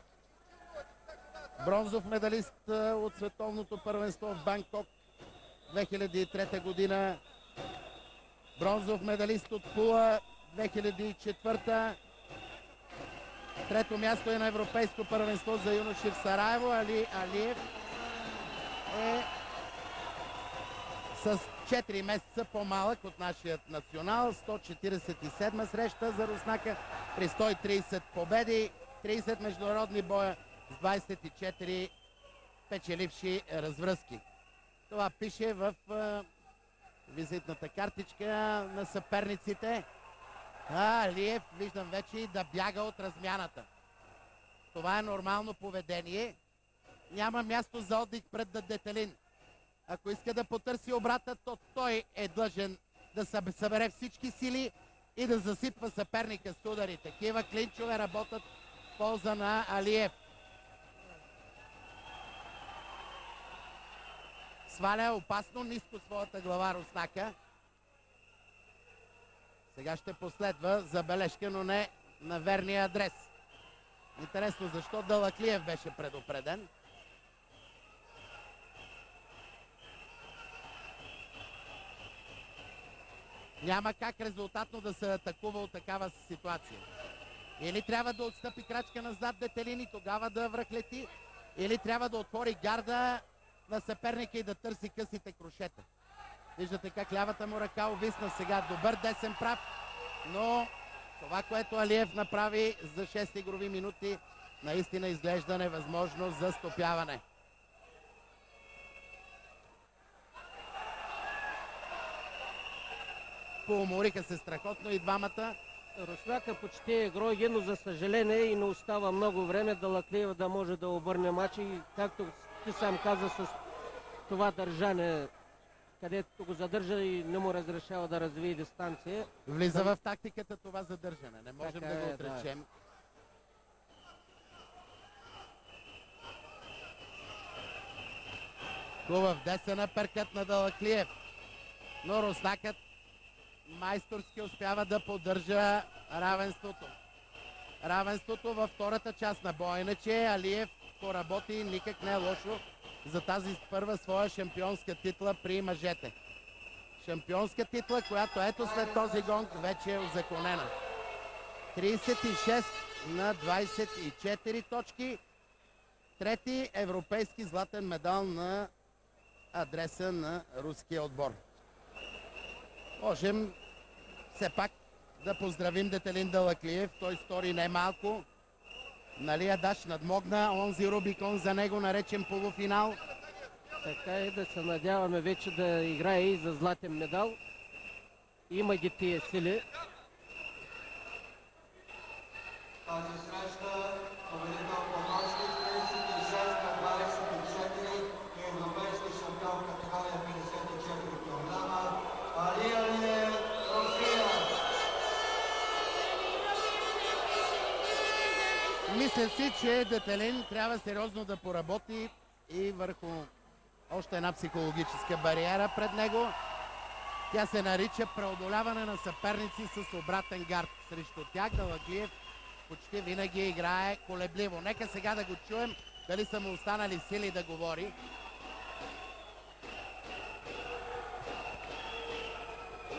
Бронзов медалист от световното първенство в Банкок 2003 година. Бронзов медалист от Пула 2004. Трето място е на европейско първенство за юноши в Сараево. Али Алиев е с 4 месеца по-малък от нашия национал. 147 среща за руснака при 130 победи, 30 международни боя с 24 печеливши развръзки. Това пише в визитната картичка на съперниците. Алиев, виждам вече, и да бяга от размяната. Това е нормално поведение. Няма място за отдих пред Детелин. Ако иска да потърси обрата, то той е длъжен да събере всички сили и да засипва съперника с удари. Такива клинчове работят в полза на Алиев. Сваля опасно ниско своята глава руснака. Сега ще последва забележка, но не на верния адрес. Интересно защо Далаклиев беше предупреден. Няма как резултатно да се атакува от такава ситуация. Или трябва да отстъпи крачка назад Детелин и тогава да връхлети, или трябва да отвори гарда на съперника и да търси късите крошета. Виждате как лявата му ръка увисна сега. Добър десен прав, но това, което Алиев направи за 6 игрови минути, наистина изглежда невъзможно за стопяване. Поумориха се страхотно и двамата. Руснака почти е гроген, но за съжаление и не остава много време Далаклиев да може да обърне матч и както ти сам каза с това държане, където го задържа и не му разрешава да развие дистанция. Влиза в тактиката това задържане. Не можем да го отречем. Да. Хубав десен апъркът на Далаклиев. Но руснакът майсторски успява да поддържа равенството. Равенството във втората част на боя. Иначе Алиев поработи никак не е лошо за тази първа своя шампионска титла при мъжете. Шампионска титла, която ето след този гонг вече е узаконена. 36 на 24 точки. Трети европейски златен медал на адреса на руския отбор. Можем все пак да поздравим Детелин Далаклиев. Той стори немалко. Нали Адаш надмогна онзи Рубикон за него наречен полуфинал. Така е, да се надяваме вече да играе и за златен медал. Има ги тия сили. Тази среща победител по нощи 36 на 24 е Мисля си, че Детелин трябва сериозно да поработи и върху още една психологическа бариера пред него. Тя се нарича преодоляване на съперници с обратен гард. Срещу тях Даладжиев почти винаги играе колебливо. Нека сега да го чуем, дали са му останали сили да говори.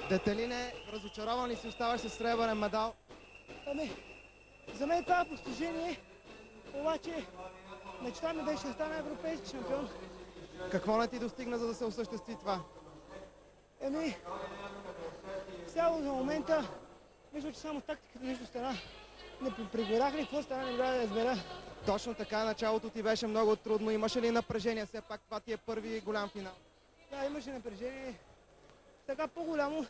Детелин е разочарован и си оставаш с сребърен медал. Ами, за мен това е постижение, обаче мечта ми беше да стана европейски шампион. Какво не ти достигна, за да се осъществи това? Еми, цяло за момента, мисля, че само тактиката нещо стана. Не пригорах ли, какво стана, не мога да разбера. Точно така, началото ти беше много трудно. Имаше ли напрежение? Все пак това ти е първи голям финал. Да, имаше напрежение. Така по-голямо,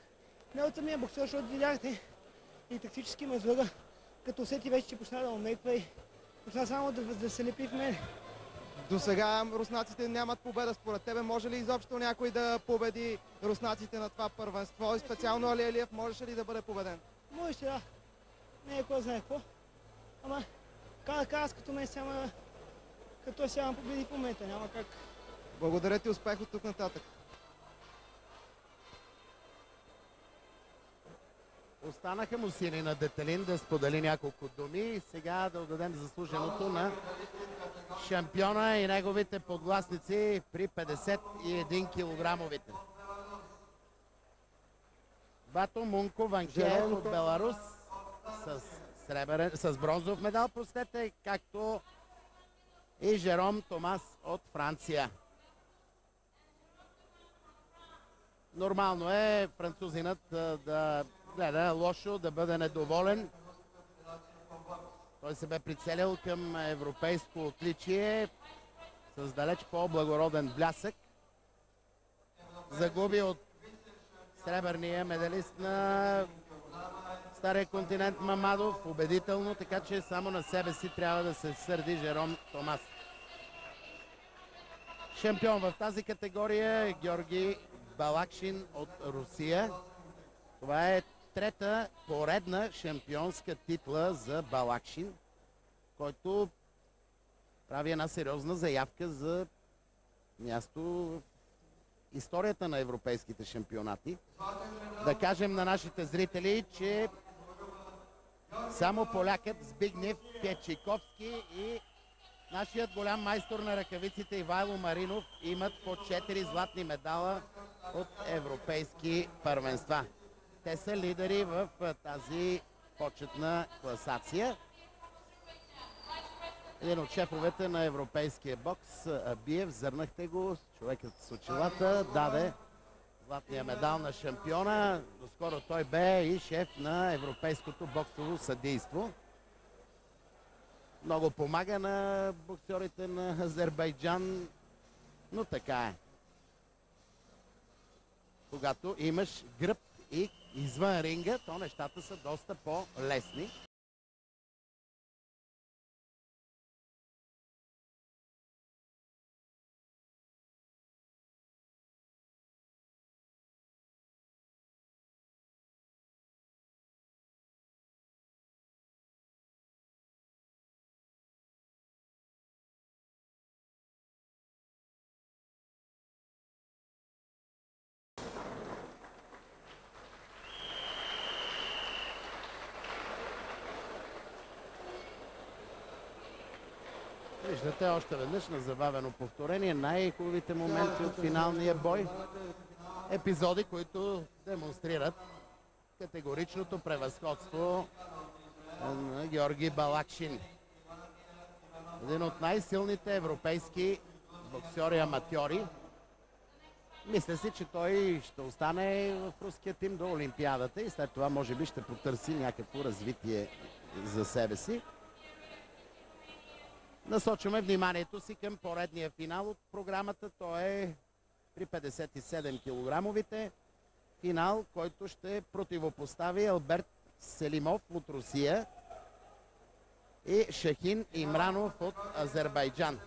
не от самия боксер, защото видяхте и тактически ме излъга. Като усети вече, че почна да омеква и почна само да се лепи в мен. До сега руснаците нямат победа. Според тебе може ли изобщо някой да победи руснаците на това първенство? И специално Али Алиев можеше ли да бъде победен? Можеше, да. Не е кой знае какво. Ама, аз като мен сега, като сега победи в момента, няма как. Благодаря ти, успех от тук нататък. Останаха му сили на Детелин да сподели няколко думи и сега да отдадем заслуженото на шампиона и неговите подгласници при 51 килограмовите. Бато Мунко Ванкеев от Беларус с бронзов медал, простете, както и Жером Томас от Франция. Нормално е французинът да гледа лошо, да бъде недоволен. Той се бе прицелил към европейско отличие с далеч по-благороден блясък. Загуби от сребърния медалист на Стария континент Мамадов убедително, така че само на себе си трябва да се сърди Жером Томас. Шампион в тази категория е Георги Балакшин от Русия. Това е трета поредна шампионска титла за Балакшин, който прави една сериозна заявка за място в историята на европейските шампионати. Да кажем на нашите зрители, че само полякът Збигнев Печиковски и нашият голям майстор на ръкавиците Ивайло Маринов имат по 4 златни медала от европейски първенства. Те са лидери в тази почетна класация. Един от шефовете на европейския бокс, Абиев, зърнахте го, човекът с очилата, даде златния медал на шампиона. Доскоро той бе и шеф на европейското боксово съдийство. Много помага на боксерите на Азербайджан, но така е. Когато имаш гръб и извън ринга, то нещата са доста по-лесни. Виждате още веднъж на забавено повторение най-хубавите моменти от финалния бой. Епизоди, които демонстрират категоричното превъзходство на Георги Балакшин. Един от най-силните европейски боксери-аматьори. Мисля си, че той ще остане в руския тим до Олимпиадата и след това може би ще потърси някакво развитие за себе си. Насочваме вниманието си към поредния финал от програмата. Той е при 57 килограмовите. Финал, който ще противопостави Алберт Селимов от Русия и Шахин Имранов от Азербайджан.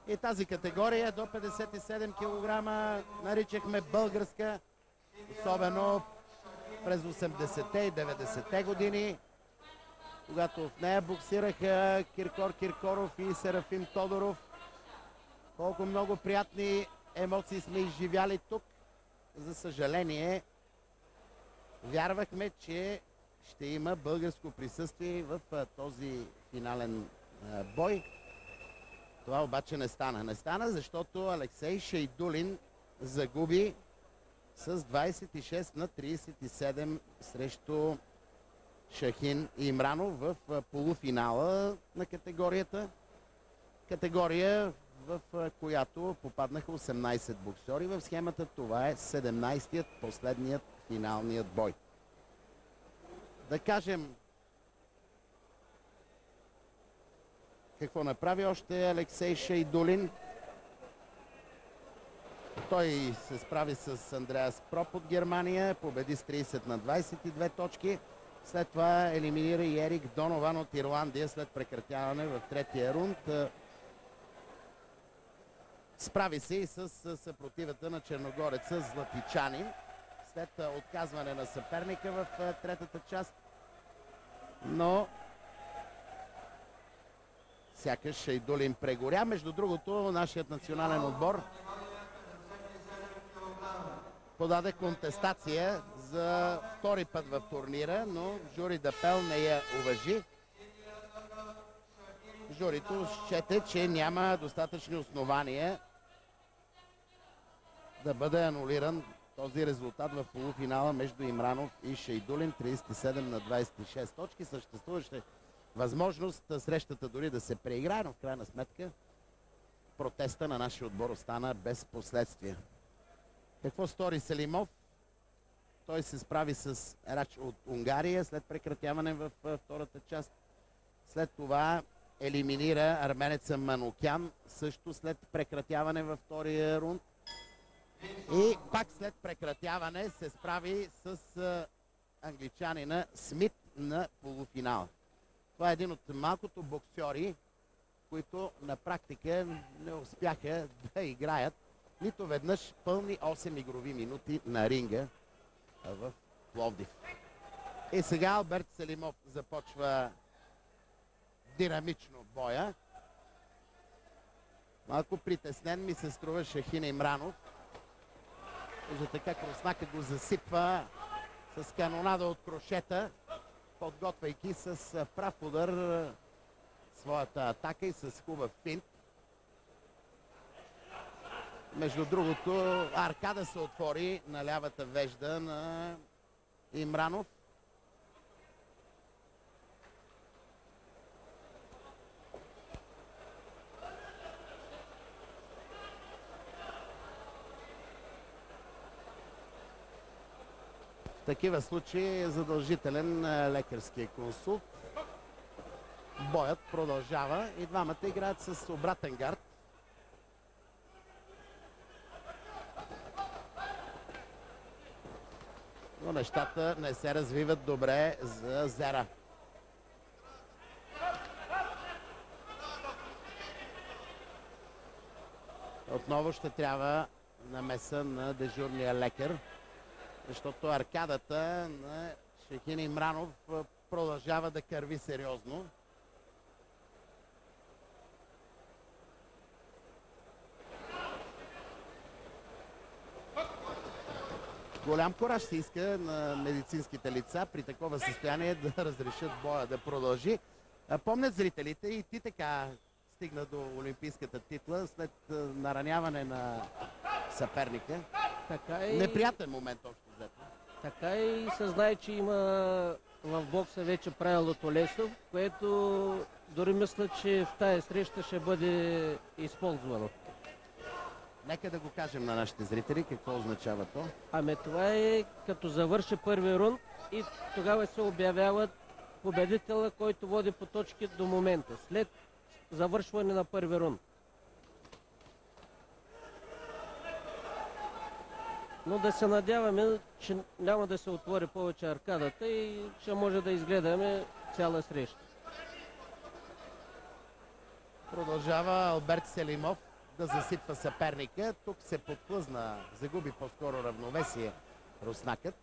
И тази категория до 57 килограма наричахме българска, особено през 80-те и 90-те години. когато в нея боксираха Киркор Киркоров и Серафим Тодоров. Колко много приятни емоции сме изживяли тук. За съжаление, вярвахме, че ще има българско присъствие в този финален бой. Това обаче не стана. Не стана, защото Алексей Шейдулин загуби с 26 на 37 срещу Шахин Имранов в полуфинала на категорията. Категория, в която попаднаха 18 боксери. В схемата това е 17-тият, последният финалният бой. Да кажем какво направи още Алексей Шейдулин. Той се справи с Андреас Проп от Германия, победи с 30 на 22 точки. След това елиминира и Ерик Донован от Ирландия след прекратяване в третия рунд. Справи се и с съпротивата на черногореца Златичанин след отказване на съперника в третата част. Но сякаш Шейдулин прегоря. Между другото, нашият национален отбор подаде контестация за втори път в турнира, но жури Дапел не я уважи. Журито счете, че няма достатъчни основания да бъде анулиран този резултат в полуфинала между Имранов и Шейдулин. 37 на 26 точки. Съществуваше възможност срещата дори да се преиграе, но в крайна сметка протеста на нашия отбор остана без последствия. Какво стори Селимов? Той се справи с Рач от Унгария след прекратяване в втората част. След това елиминира арменеца Манукян, също след прекратяване във втория рунд. И пак след прекратяване се справи с англичанина Смит на полуфинал. Това е един от малкото боксьори, които на практика не успяха да играят нито веднъж пълни 8 игрови минути на ринга в Пловдив. И сега Алберт Селимов започва динамично боя. Малко притеснен ми се струва Шахин Имранов. Виждате как Руснака го засипва с канонада от крошета, подготвяйки с прав удар своята атака и с хубав финт. Между другото, аркада се отвори на лявата вежда на Имранов. В такива случаи е задължителен лекарския консулт. Боят продължава и двамата играят с обратен гард. Но нещата не се развиват добре за Зера. Отново ще трябва намеса на дежурния лекар, защото аркадата на Шахин Имранов продължава да кърви сериозно. Голям кораж се иска на медицинските лица при такова състояние да разрешат боя да продължи. Помнят зрителите и ти така стигна до олимпийската титла след нараняване на съперника. Така и... Неприятен момент общо взето. Така и се знае, че има в бокса вече правилото Лесов, което дори мисля, че в тая среща ще бъде използвано. Нека да го кажем на нашите зрители какво означава то. Ами това е като завърши първи рунд и тогава се обявяват победителя, който води по точки до момента, след завършване на първи рунд. Но да се надяваме, че няма да се отвори повече аркадата и ще може да изгледаме цяла среща. Продължава Алберт Селимов да засипва съперника. Тук се подплъзна, загуби по-скоро равновесие руснакът.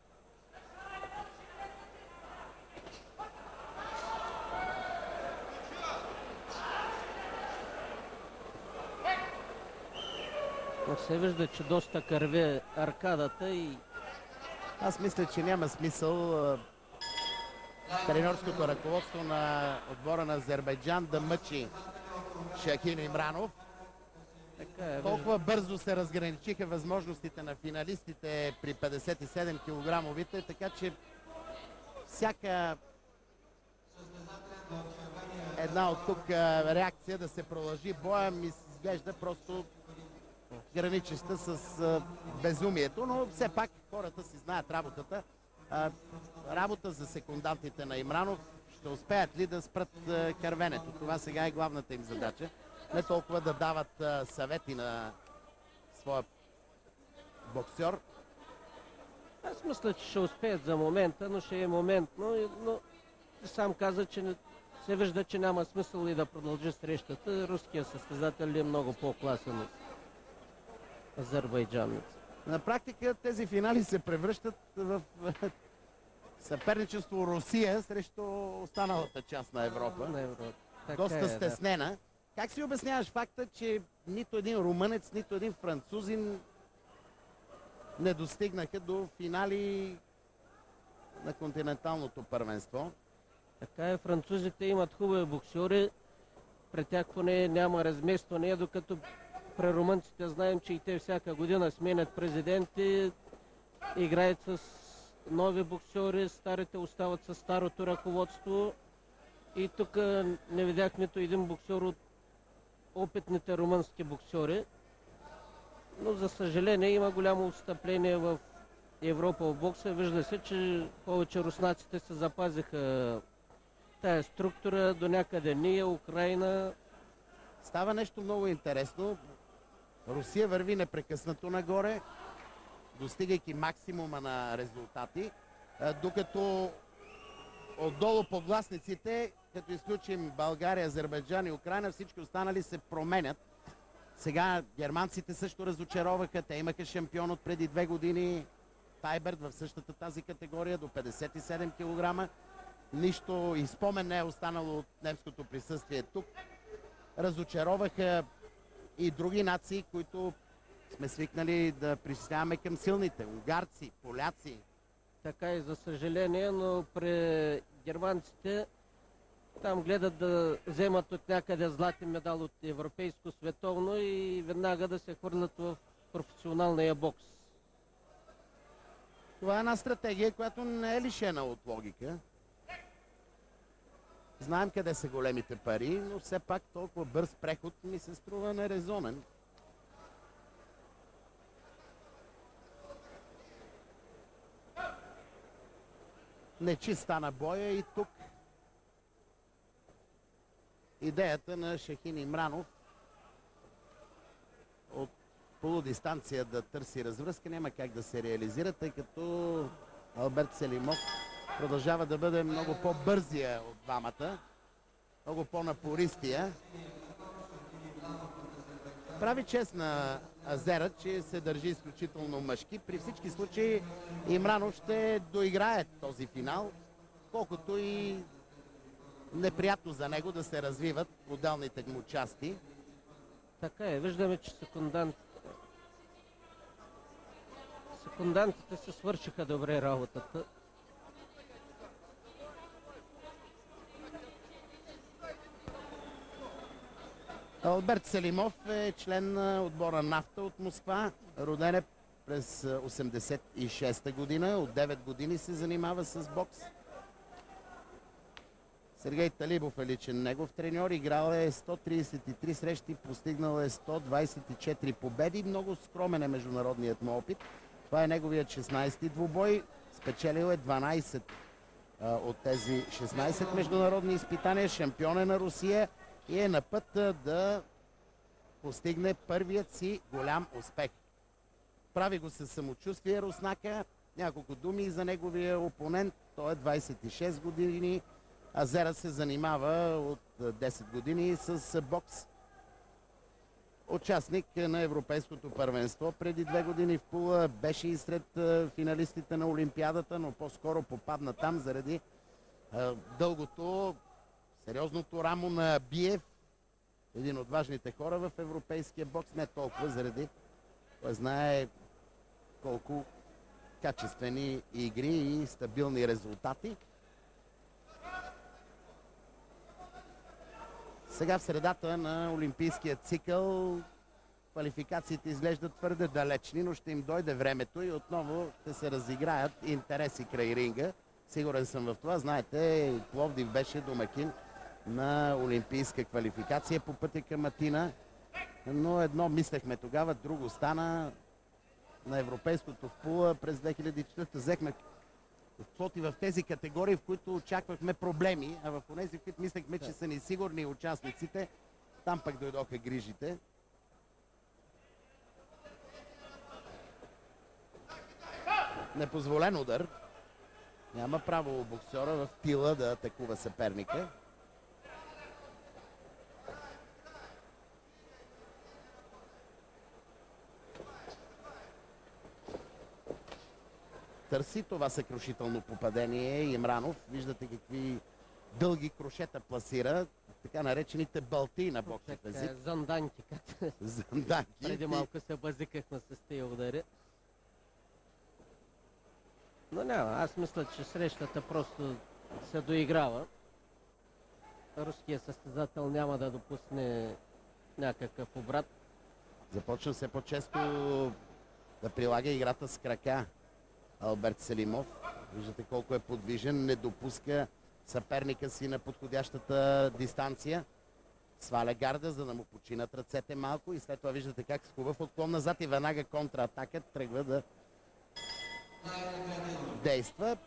То се вижда, че доста кърве аркадата и Аз мисля, че няма смисъл тренерското ръководство на отбора на Азербайджан да мъчи Шахин Имранов. така е. Толкова бързо се разграничиха възможностите на финалистите при 57 килограмовите, така че всяка една от тук реакция да се продължи боя ми изглежда просто граничеща с безумието, но все пак хората си знаят работата. Работа за секундантите на Имранов. Ще успеят ли да спрат кървенето? Това сега е главната им задача. Не толкова да дават съвети на своя боксер. Аз мисля, че ще успеят за момента, но ще е моментно. Но сам каза, че се вижда, че няма смисъл и да продължи срещата. Руският състезател е много по-класен от азербайджанец. На практика тези финали се превръщат в съперничество Русия срещу останалата част на Европа. Доста стеснена. Как си обясняваш факта, че нито един румънец, нито един французин не достигнаха до финали на континенталното първенство? Така е, французите имат хубави боксери, при тях поне няма разместване, докато при румънците знаем, че и те всяка година сменят президенти, играят с нови боксери, старите остават с старото ръководство и тук не видях нито един боксер от опитните румънски боксери, но за съжаление има голямо отстъпление в Европа в бокса. Вижда се, че повече руснаците се запазиха тая структура, до някъде ние, Украина. Става нещо много интересно. Русия върви непрекъснато нагоре, достигайки максимума на резултати, докато отдолу по властниците, като изключим България, Азербайджан и Украина, всички останали се променят. Сега германците също разочароваха. Те имаха шампион от преди 2 години, Тайберт, в същата тази категория до 57 кг. Нищо и спомен не е останало от немското присъствие тук. Разочароваха и други нации, които сме свикнали да причисляваме към силните. Унгарци, поляци. Така и за съжаление, но при германците там гледат да вземат от някъде златен медал от европейско, световно и веднага да се хвърлят в професионалния бокс. Това е една стратегия, която не е лишена от логика. Знаем къде са големите пари, но все пак толкова бърз преход ми се струва нерезонен. Нечист стана боя и тук. Идеята на Шахин Имранов от полудистанция да търси развръзка няма как да се реализира, тъй като Алберт Селимов продължава да бъде много по-бързия от двамата, много по-напористия. Прави чест на азера, че се държи изключително мъжки. При всички случаи Имранов ще доиграе този финал, колкото и неприятно за него да се развиват отделните му части. Така е, виждаме, че секундантите се свършиха добре работата. Алберт Селимов е член на отбора Нафта от Москва. Роден е през 86-та година. От 9 години се занимава с бокс. Сергей Талибов е личен негов треньор. Играл е 133 срещи, постигнал е 124 победи. Много скромен е международният му опит. Това е неговият 16-ти двубой. Спечелил е 12 от тези 16 международни изпитания. Шампион е на Русия и е на път да постигне първият си голям успех. Прави го със самочувствие руснака. Няколко думи за неговия опонент. Той е 26 години. Азера се занимава от 10 години с бокс. Участник на Европейското първенство преди 2 години в Пула. Беше и сред финалистите на Олимпиадата, но по-скоро попадна там заради дългото, сериозното рамо на Биев. Един от важните хора в европейския бокс, не толкова заради Той знае колко качествени игри и стабилни резултати. Сега в средата на олимпийския цикъл квалификациите изглеждат твърде далечни, но ще им дойде времето и отново ще се разиграят интереси край ринга. Сигурен съм в това. Знаете, Пловдив беше домакин на олимпийска квалификация по пътя към Атина. Но едно мислехме тогава, друго стана. На европейското в Пула през 2004 взехме квоти в тези категории, в които очаквахме проблеми, а в тези, в които мислехме, че са несигурни участниците, там пък дойдоха грижите. Непозволен удар. Няма право боксера в тила да атакува съперника. Търси това съкрушително попадение Имранов. Виждате какви дълги крошета пласира. Така наречените бълти на боксов език. Занданки. Занданки. Преди малко се базикахме с тези удари. Но няма, аз мисля, че срещата просто се доиграва. Руският състезател няма да допусне някакъв обрат. Започна се по-често да прилага играта с крака Алберт Селимов. Виждате колко е подвижен, не допуска съперника си на подходящата дистанция. Сваля гарда, за да му починат ръцете малко и след това виждате как с хубав отклон назад и веднага контратака тръгва да действа.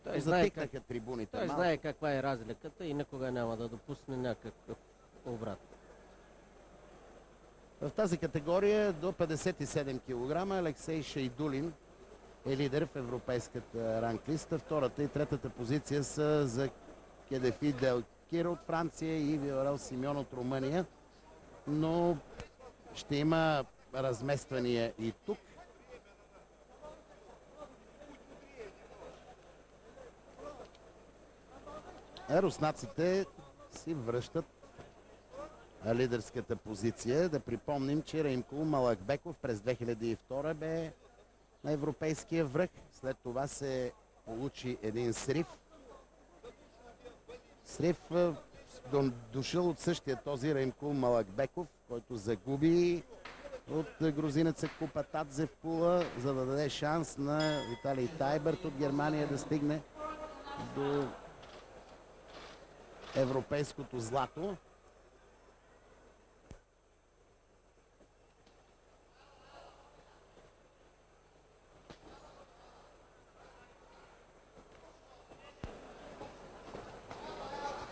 Той затикнаха трибуните. Той знае каква е разликата и никога няма да допусне някакъв обрат. В тази категория до 57 кг Алексей Шейдулин е лидер в европейската ранглиста. Втората и третата позиция са за Кедефи Делкир от Франция и Виорел Симеон от Румъния. Но ще има размествания и тук. Руснаците си връщат лидерската позиция. Да припомним, че Раимкул Малакбеков през 2002 бе на европейския връх. След това се получи един срив. Срив дошъл от същия този Раимкул Малакбеков, който загуби от грузинеца Купатадзе в Пула, за да даде шанс на Виталий Тайбърт от Германия да стигне до европейското злато.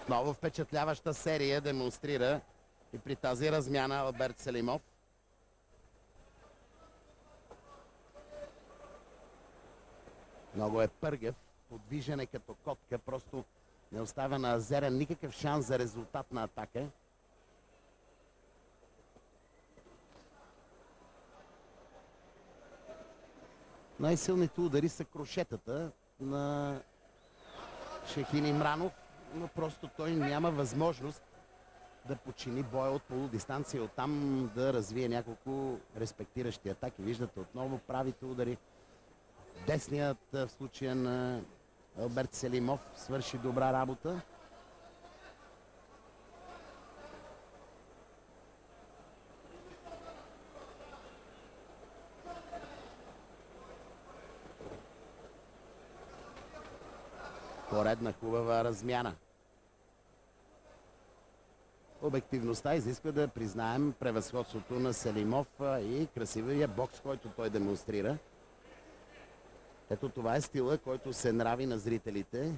Много впечатляваща серия демонстрира и при тази размяна Алберт Селимов. Много е пъргав, подвижен е като котка, просто не оставя на Азера никакъв шанс за резултат на атака. Най-силните удари са крошетата на Шехин Имранов, но просто той няма възможност да почини боя от полудистанция, оттам да развие няколко респектиращи атаки. Виждате отново правите удари. Десният в случая на Алберт Селимов свърши добра работа. Поредна хубава размяна. Обективността изисква да признаем превъзходството на Селимов и красивия бокс, който той демонстрира. Ето това е стила, който се нрави на зрителите.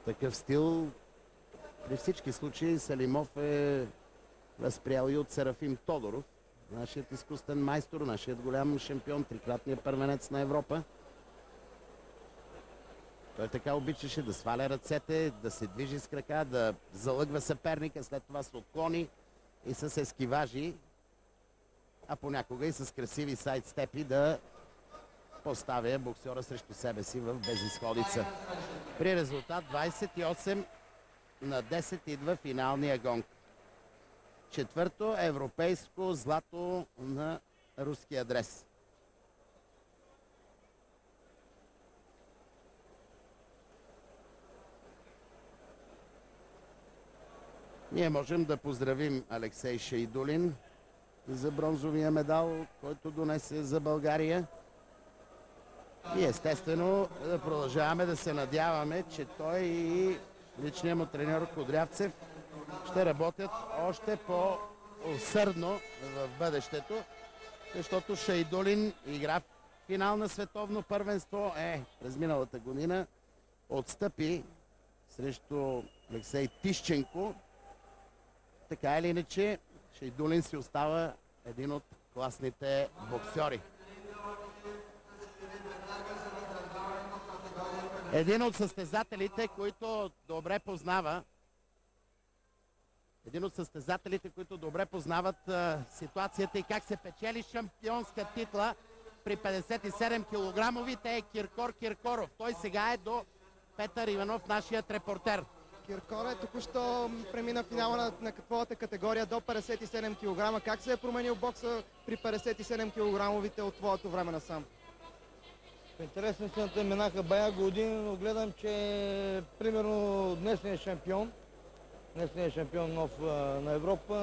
Такъв стил при всички случаи Селимов е възприял и от Серафим Тодоров, нашият изкуствен майстор, нашият голям шампион, трикратният първенец на Европа. Той така обичаше да сваля ръцете, да се движи с крака, да залъгва съперника, след това с отклони и с ескиважи, а понякога и с красиви сайдстепи да поставя боксера срещу себе си в безизходица. При резултат на 10 идва финалния гонг. Четвърто европейско злато на руски адрес. Ние можем да поздравим Алексей Шайдулин за бронзовия медал, който донесе за България. И естествено да продължаваме да се надяваме, че той и личният му треньор Кудрявцев ще работят още по-усърдно в бъдещето, защото Шайдулин игра в финал на световно първенство. През миналата година отстъпи срещу Алексей Тищенко. Така или иначе, Шайдулин си остава един от класните боксьори. Един от състезателите, които добре познават ситуацията и как се печели шампионска титла при 57 килограмовите е Киркор Киркоров. Той сега е до Петър Иванов, нашият репортер. Киркор току-що премина финала на катковата категория до 57 кг. Как се е променил бокса при 57 килограмовите от твоето време насам? В интересна истината минаха бая години, но гледам, че примерно днесният шампион нов на Европа,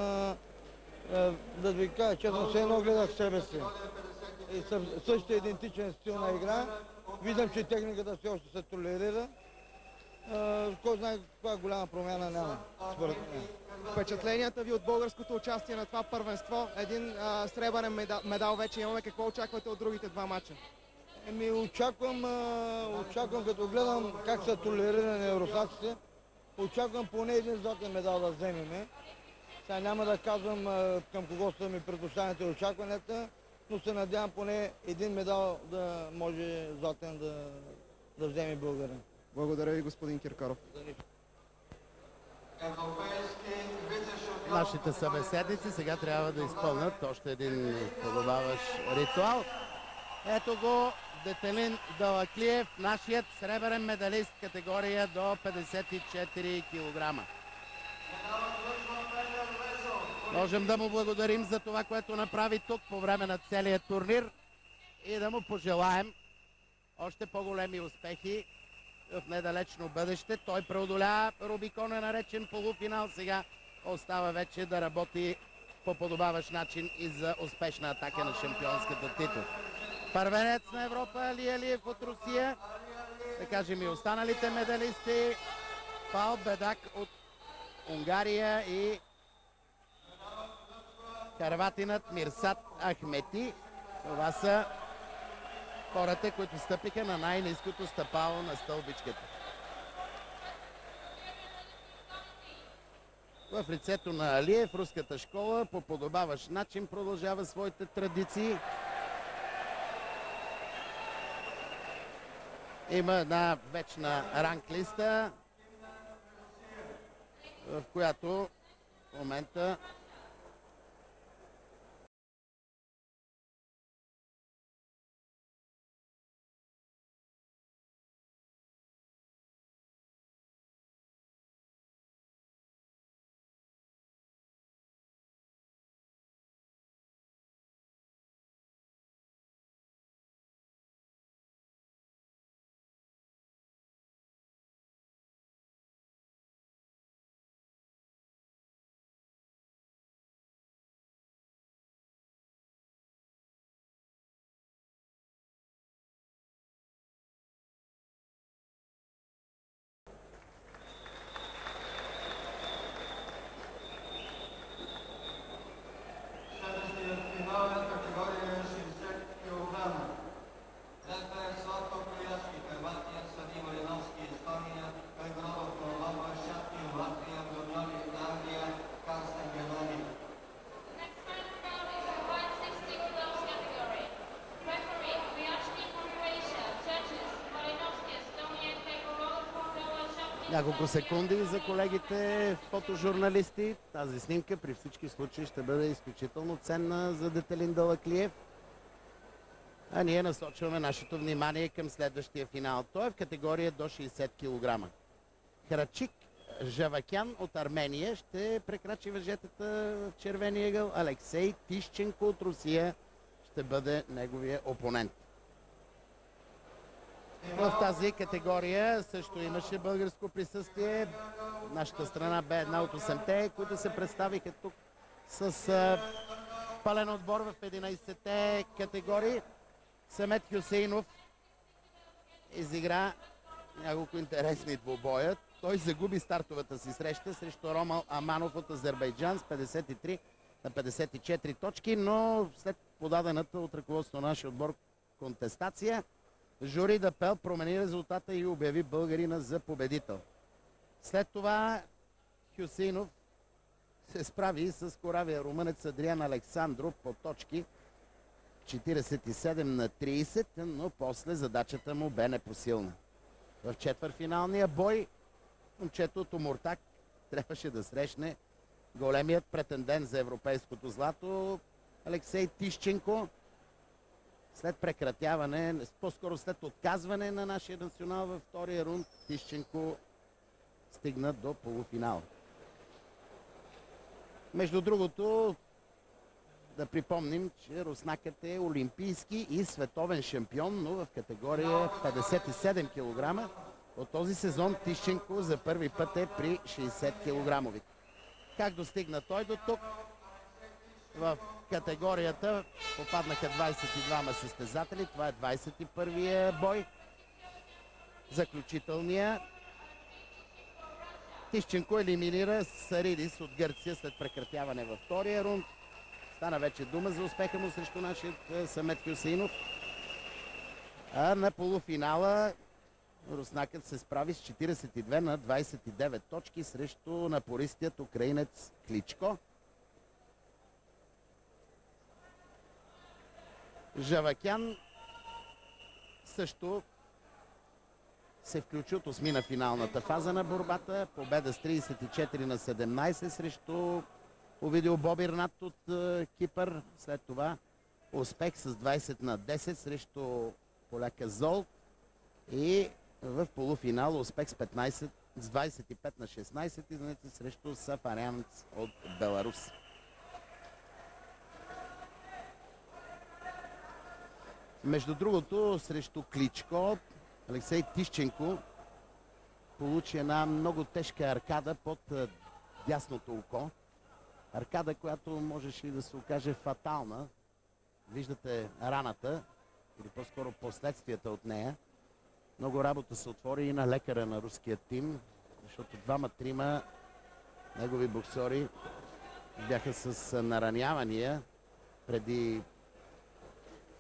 да ви кажа честно, все едно гледах себе си. И същия идентичен стил на игра. Виждам, че техниката все още се толерира. Кой знае каква голяма промяна няма, според мен. Впечатленията ви от българското участие на това първенство? Един сребърен медал вече имаме. Какво очаквате от другите два матча? Очаквам, като гледам как са толерирани евросаците, очаквам поне един златен медал да вземем. Сега няма да казвам към кого са ми предоставените очакванията, но се надявам поне един медал да може златен да вземе България. Благодаря ви, господин Киркоров. Нашите събеседници сега трябва да изпълнят още един подобаващ ритуал. Ето го Детелин Далаклиев, нашият сребърен медалист категория до 54 кг. Можем да му благодарим за това, което направи тук по време на целия турнир и да му пожелаем още по-големи успехи в недалечно бъдеще. Той преодоля Рубикона, наречен полуфинал. Сега остава вече да работи по подобаващ начин и за успешна атака на шампионската титла. Първенец на Европа Али Алиев от Русия. Да кажем и останалите медалисти. Пал Бедак от Унгария и харватинът Мирсат Ахмети. Това са хората, които стъпиха на най-ниското стъпало на стълбичката. В лицето на Алиев руската школа по подобаващ начин продължава своите традиции. Има една вечна ранглиста, в която в момента няколко секунди за колегите фотожурналисти. Тази снимка при всички случаи ще бъде изключително ценна за Детелин Далаклиев. А ние насочваме нашето внимание към следващия финал. Той е в категория до 60 кг. Храчик Жавакян от Армения ще прекрачи въжетата в червения ъгъл. Алексей Тищенко от Русия ще бъде неговия опонент. В тази категория също имаше българско присъствие. Нашата страна бе една от 8-те, които се представиха тук с пълен отбор в 11-те категории. Самет Хюсейнов изигра няколко интересни двубоя. Той загуби стартовата си среща срещу Ромал Аманов от Азербайджан с 53 на 54 точки, но след подадената от ръководството на нашия отбор контестация, жури Дапел промени резултата и обяви българина за победител. След това Хюсейнов се справи с коравия румънец Адриан Александров по точки 47 на 30, но после задачата му бе непосилна. В четвъртфиналния бой момчето от Омуртаг трябваше да срещне големият претендент за европейското злато Алексей Тищенко. След прекратяване, по-скоро след отказване на нашия национал във втория рунд, Тищенко стигна до полуфинал. Между другото, да припомним, че руснакът е олимпийски и световен шампион, но в категория 57 кг. От този сезон Тищенко за първи път е при 60 кг. Как достигна той до тук? В категорията попаднаха 22 състезатели. Това е 21-я бой. Заключителния. Тищенко елиминира Саридис от Гърция след прекратяване във втория рунд. Стана вече дума за успеха му срещу нашия Самет Хюсейнов. А на полуфинала руснакът се справи с 42 на 29 точки срещу напористият украинец Кличко. Жавакян също се включи от осмина финалната фаза на борбата. Победа с 34 на 17 срещу Овидио Бобирнат от Кипър. След това успех с 20 на 10 срещу поляка Зол. И в полуфинал успех с 25 на 16 срещу Сафарянц от Беларус. Между другото, срещу Кличко Алексей Тищенко получи една много тежка аркада под дясното око. Аркада, която можеше и да се окаже фатална. Виждате раната, или по-скоро последствията от нея. Много работа се отвори и на лекаря на руския тим, защото двама-трима негови боксери бяха с наранявания преди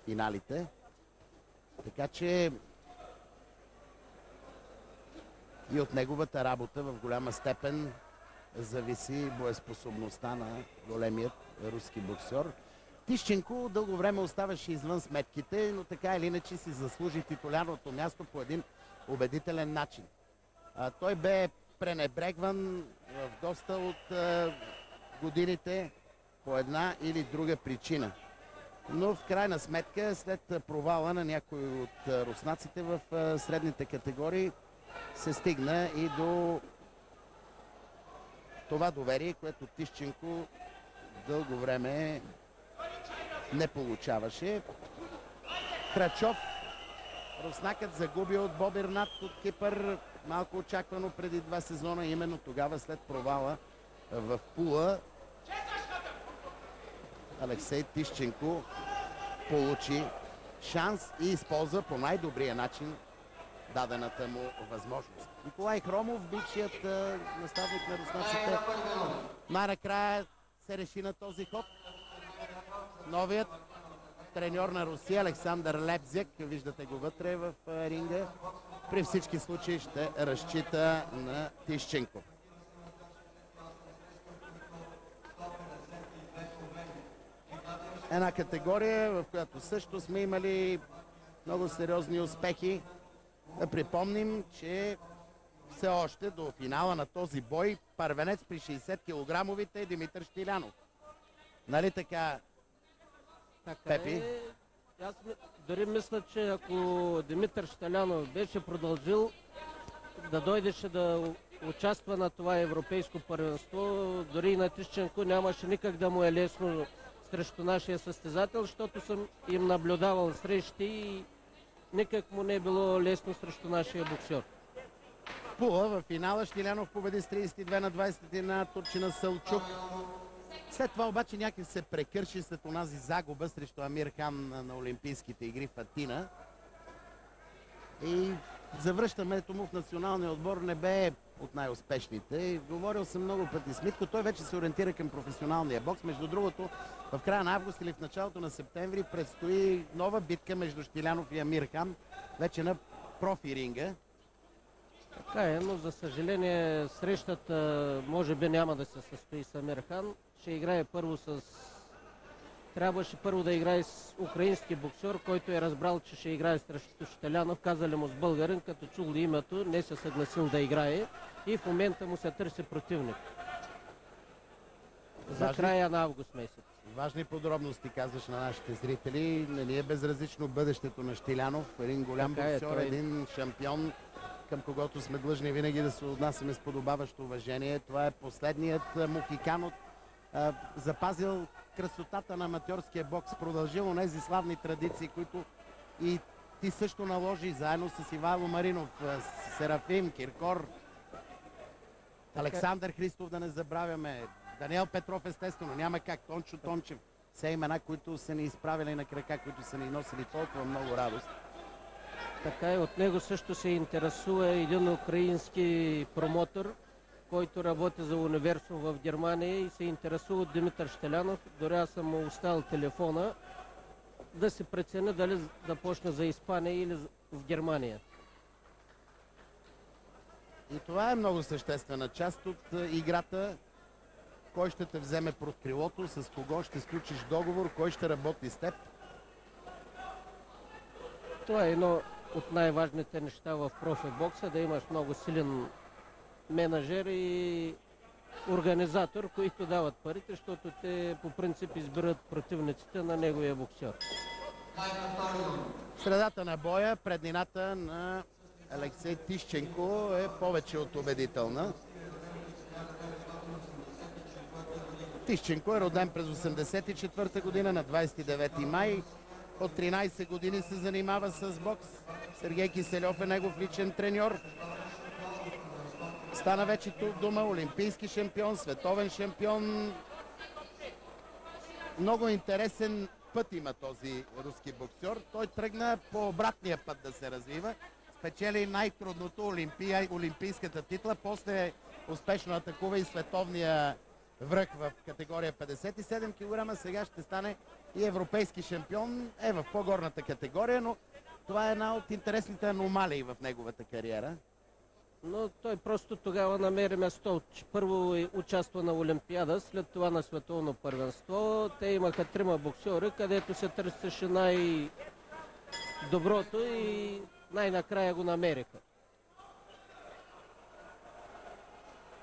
финалите. Така че и от неговата работа в голяма степен зависи боеспособността на големият руски боксер. Тищенко дълго време оставаше извън сметките, но така или иначе си заслужи титулярното място по един убедителен начин. Той бе пренебрегван в доста от годините по една или друга причина. Но в крайна сметка, след провала на някои от руснаците в средните категории, се стигна и до това доверие, което Тищенко дълго време не получаваше. Крачов, руснакът загуби от Бобирнат от Кипър, малко очаквано преди 2 сезона, именно тогава след провала в Пула. Алексей Тищенко получи шанс и използва по най-добрия начин дадената му възможност. Николай Хромов, бившият наставник на руснаците, най-накрая се реши на този ход. Новият треньор на Русия Александър Лепзек, виждате го вътре в ринга, при всички случаи ще разчита на Тищенко. Една категория, в която също сме имали много сериозни успехи. Да припомним, че все още до финала на този бой първенец при 60 кг е Димитър Щилянов. Нали така, Пепи? Аз дори мисля, че ако Димитър Щилянов беше продължил да дойдеше да участва на това европейско първенство, дори и на Тищенко нямаше никак да му е лесно срещу нашия състезател, защото съм им наблюдавал срещи и никак му не е било лесно срещу нашия боксер. Пула в финала Штилянов победи с 32-20 на турчина Сълчук. След това обаче някак се прекърши след онази загуба срещу Амир Хан на Олимпийските игри в Атина. И завръщането му в националния отбор не бе от най-успешните. Говорил съм много пъти с Митко, той вече се ориентира към професионалния бокс. Между другото, в края на август или в началото на септември предстои нова битка между Штилянов и Амир Хан, вече на профи ринга. Така е, но за съжаление срещата може би няма да се състои с Амир Хан. Ще играе първо с... Трябваше първо да играе с украински боксер, който е разбрал, че ще играе срещу Штилянов. Казали му с българин, като чул името, не се съгласил да играе и в момента му се търси противник. За края на август месец. Важни подробности казваш на нашите зрители. Не ни е безразлично бъдещето на Штилянов. Един голям боксер, един шампион, към когото сме длъжни винаги да се отнасяме с подобаващо уважение. Това е последният мухикан от запазил красотата на аматьорския бокс, продължил онези славни традиции, които и ти също наложи заедно с Ивайло Маринов, Серафим, Киркор, Александър Христов, да не забравяме, Даниел Петров, естествено, няма как, Тончо Тончев, все имена, които са ни изправили на крака, които са ни носили толкова много радост. Така и от него също се интересува един украински промотор, който работи за Универсум в Германия и се интересува от Димитър Штилянов. Дори аз съм му оставил телефона да се прецени дали да почне за Испания или в Германия. И това е много съществена част от играта. Кой ще те вземе под крилото, с кого ще сключиш договор, кой ще работи с теб. Това е едно от най-важните неща в профибокса, да имаш много силен менеджер и организатор, които дават парите, защото те по принцип избират противниците на неговия боксер. В средата на боя преднината на Алексей Тищенко е повече от убедителна. Тищенко е роден през 1984 година на 29 май. От 13 години се занимава с бокс. Сергей Киселев е негов личен треньор. Стана вече тук дома олимпийски шампион, световен шампион. Много интересен път има този руски боксер. Той тръгна по обратния път да се развива. Спечели най-трудното олимпийската титла. После успешно атакува и световния връх в категория 57 кг. Сега ще стане и европейски шампион. Е в по-горната категория, но това е една от интересните аномалии в неговата кариера. Но той просто тогава намери място. Първо участва на Олимпиада, след това на световно първенство. Те имаха трима боксери, където се търсеше най-доброто и най-накрая го намериха.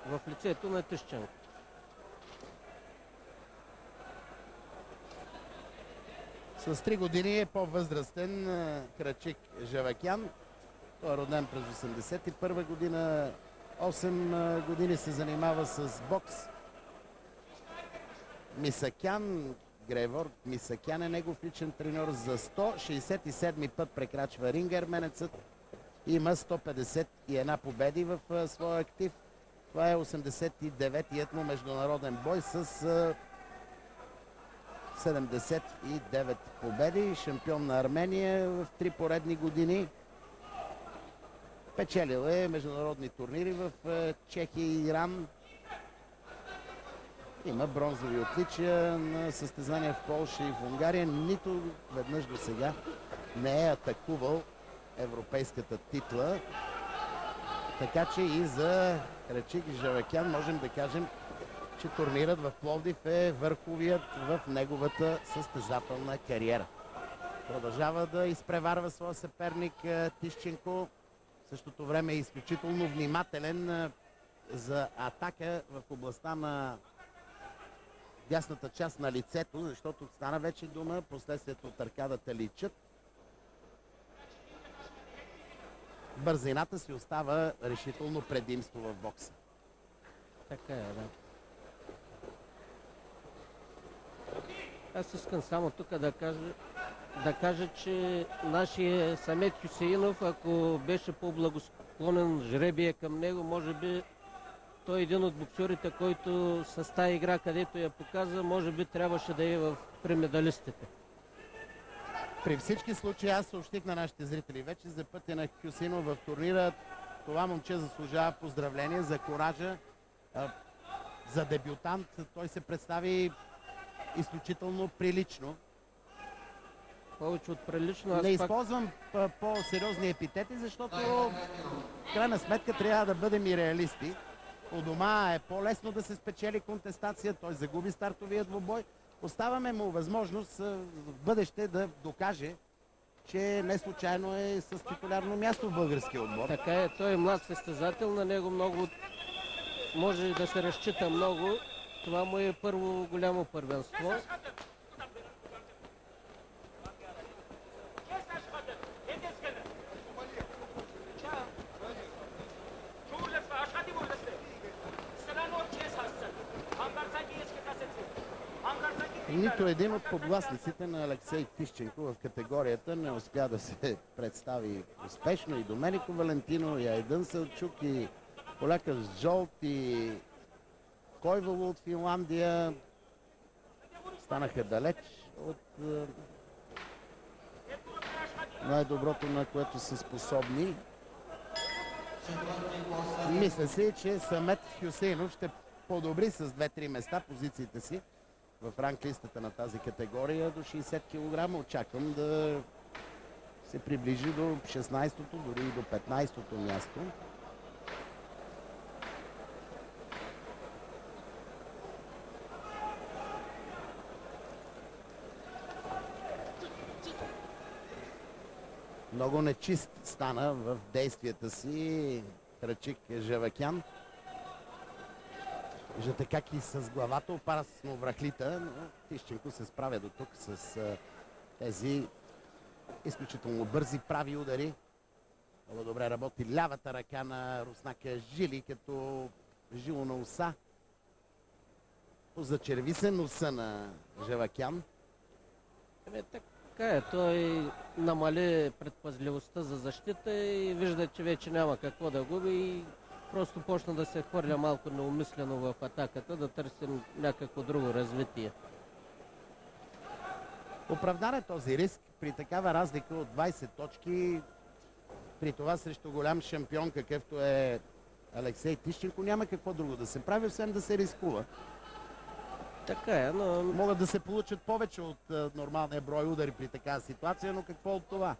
В лицето на Тищенко. С 3 години е по-възрастен Крачик Жавакян. Той е роден през 1981 година. 8 години се занимава с бокс. Мисакян, Гревор Мисакян е негов личен треньор. За 167 път прекрачва ринга арменецът. Има 151 победи в своя актив. Това е 89-ият му международен бой с 79 победи. Шампион на Армения в 3 поредни години. Печелил е международни турнири в Чехия и Иран. Има бронзови отличия на състезания в Полша и в Унгария. Нито веднъж до сега не е атакувал европейската титла. Така че и за Крачик Жавакян можем да кажем, че турнирът в Пловдив е върховият в неговата състезателна кариера. Продължава да изпреварва своя съперник Тищенко. В същото време е изключително внимателен за атака в областта на дясната част на лицето, защото стана вече дума, последствието от аркадата личат. бързината си остава решително предимство в бокса. Така е, да. Аз искам само тук да кажа, че нашия Самет Хюсеинов, ако беше по-благосклонен жребия към него, може би той е един от боксерите, който с тази игра, където я показа, може би трябваше да е при медалистите. При всички случаи аз съобщих на нашите зрители вече за пътя на Хюсеинов в турнира. Това момче заслужава поздравление за коража. За дебютант той се представи изключително прилично. Повече от прилично. Не използвам по-сериозни епитети, защото в крайна сметка трябва да бъдем и реалисти. У дома е по-лесно да се спечели контестация, той загуби стартовия двубой. Оставаме му възможност в бъдеще да докаже, че не случайно е с титулярно място в българския отбор. Така е, той е млад състезател, на него много може да се разчита много. Това му е първо голямо първенство. Нито един от подвластниците на Алексей Тищенко в категорията не успя да се представи успешно. И Доменико Валентино, и Айдън Селчук, и поляка Жолт, и Койвало от Финландия станаха далеч от най-доброто, на което са способни. Мисля си, че Самет Хюсеинов ще подобри с 2-3 места позициите си в ранглистата на тази категория до 60 кг. Очаквам да се приближи до 16-то, дори и до 15-то място. Много нечист стана в действията си Крачик Жавакян. Виждате как и с главата опасно врахлита, но Тищенко се справя до тук с тези изключително бързи прави удари. Много добре работи лявата ръка на руснака Жили, като жило на уса. Позачерви се носа на Жавакян. Така е, той намали предпазливостта за защита и вижда, че вече няма какво да губи и просто почна да се хвърля малко неумислено в атаката, да търсим някакво друго развитие. Оправдан е този риск при такава разлика от 20 точки. При това срещу голям шампион, какъвто е Алексей Тищенко, няма какво друго да се прави, освен да се рискува. Така е, но... Могат да се получат повече от нормалния брой удари при такава ситуация, но какво от това?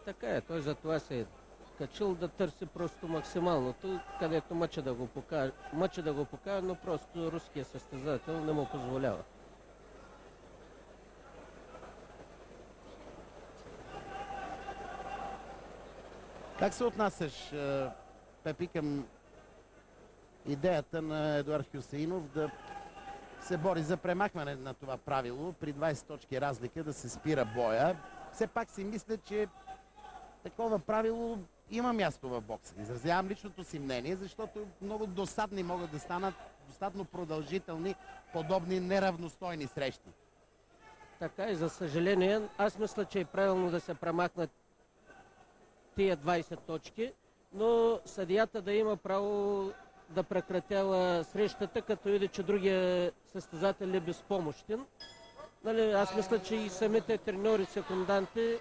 Така е, той за това се е качил да търси просто максималното, където мъче да го покаже, но просто руският състезател не му позволява. Как се отнасяш, Пепи, към идеята на Едуард Хюсеинов да се бори за премахване на това правило при 20 точки разлика да се спира боя? Все пак си мисля, че такова правило има място в бокса. Изразявам личното си мнение, защото много досадни могат да станат достатъчно продължителни подобни неравностойни срещи. Така и за съжаление, аз мисля, че е правилно да се премахнат тия 20 точки, но съдията да има право да прекратява срещата, като види, че другия състезател е безпомощен. Нали, аз мисля, че и самите треньори, секунданти,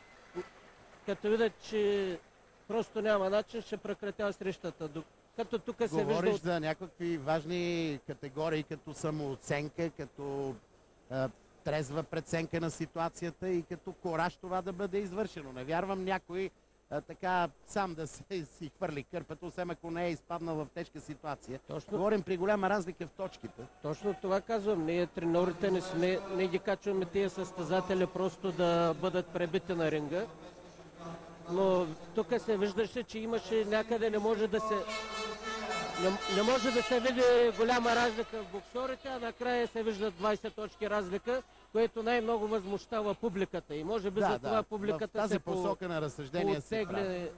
като видят, че просто няма начин, ще прекратява срещата. Като тук се вижда... Говориш за някакви важни категории, като самооценка, като трезва преценка на ситуацията и като кораж това да бъде извършено. Не вярвам някой така сам да си хвърли кърпата, освен ако не е изпаднал в тежка ситуация. Точно. Говорим при голяма разлика в точките. Точно това казвам. Ние треньорите не ги качваме тия състезатели просто да бъдат пребити на ринга. Но тук се виждаше, че имаше някъде не може да се види голяма разлика в боксерите, а накрая се виждат 20 точки разлика, което най-много възмущава публиката. И може би за това публиката в тази посока на разсъждение се прави.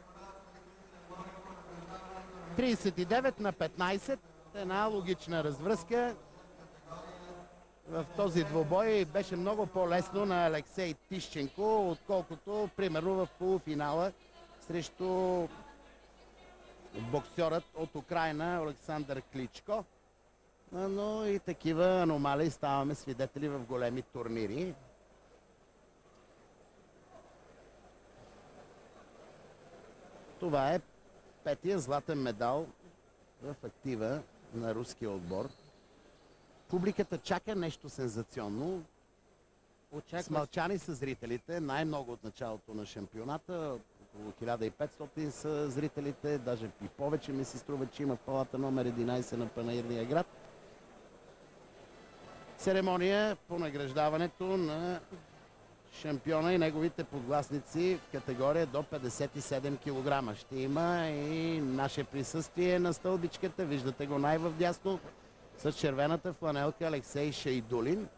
39-15. Една логична развръзка. В този двубой беше много по-лесно на Алексей Тищенко, отколкото примерно в полуфинала срещу боксерът от Украйна Александър Кличко. Но и такива аномалии ставаме свидетели в големи турнири. Това е петия златен медал в актива на руския отбор. Публиката чака нещо сензационно. Смълчани са зрителите, най-много от началото на шампионата. Около 1500 са зрителите, даже и повече ми се струва, че има в палата номер 11 на Панаирния град. Церемония по награждаването на шампиона и неговите подгласници в категория до 57 кг. Ще има и наше присъствие на стълбичката. Виждате го най-вдясно с червената фланелка Алексей Шайдулин.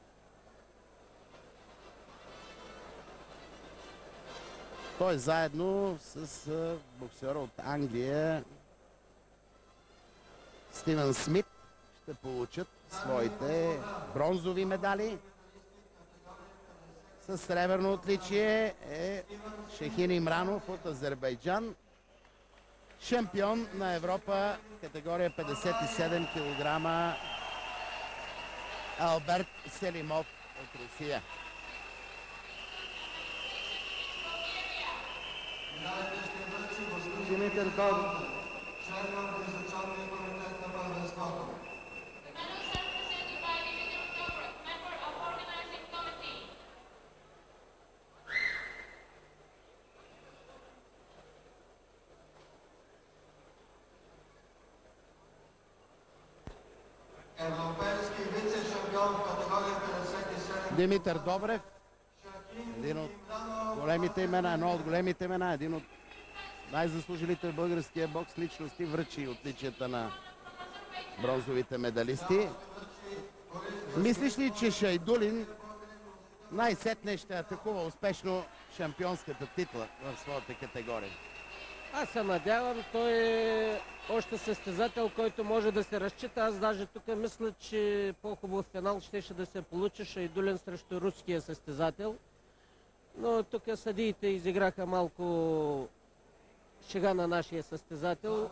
Той заедно с боксера от Англия Стивен Смит ще получат своите бронзови медали. С сребърно отличие е Шехин Имранов от Азербайджан. Шампион на Европа, категория 57 кг, Алберт Селимов от Русия. Димитър Добрев, член на Организационния комитет на първенството. Европейски вице-шампион в категория 57. Димитър Добрев, един от големите имена, едно от големите имена, един от най-заслужилите в българския бокс личности, връчи отличията на бронзовите медалисти. Мислиш ли, че Шайдулин най-сетне ще атакува успешно шампионската титла в своята категория? Аз се надявам, той е още състезател, който може да се разчита. Аз даже тук мисля, че по-хубав финал щеше да се получи Шайдулин срещу руския състезател. Но тук съдиите изиграха малко шега на нашия състезател.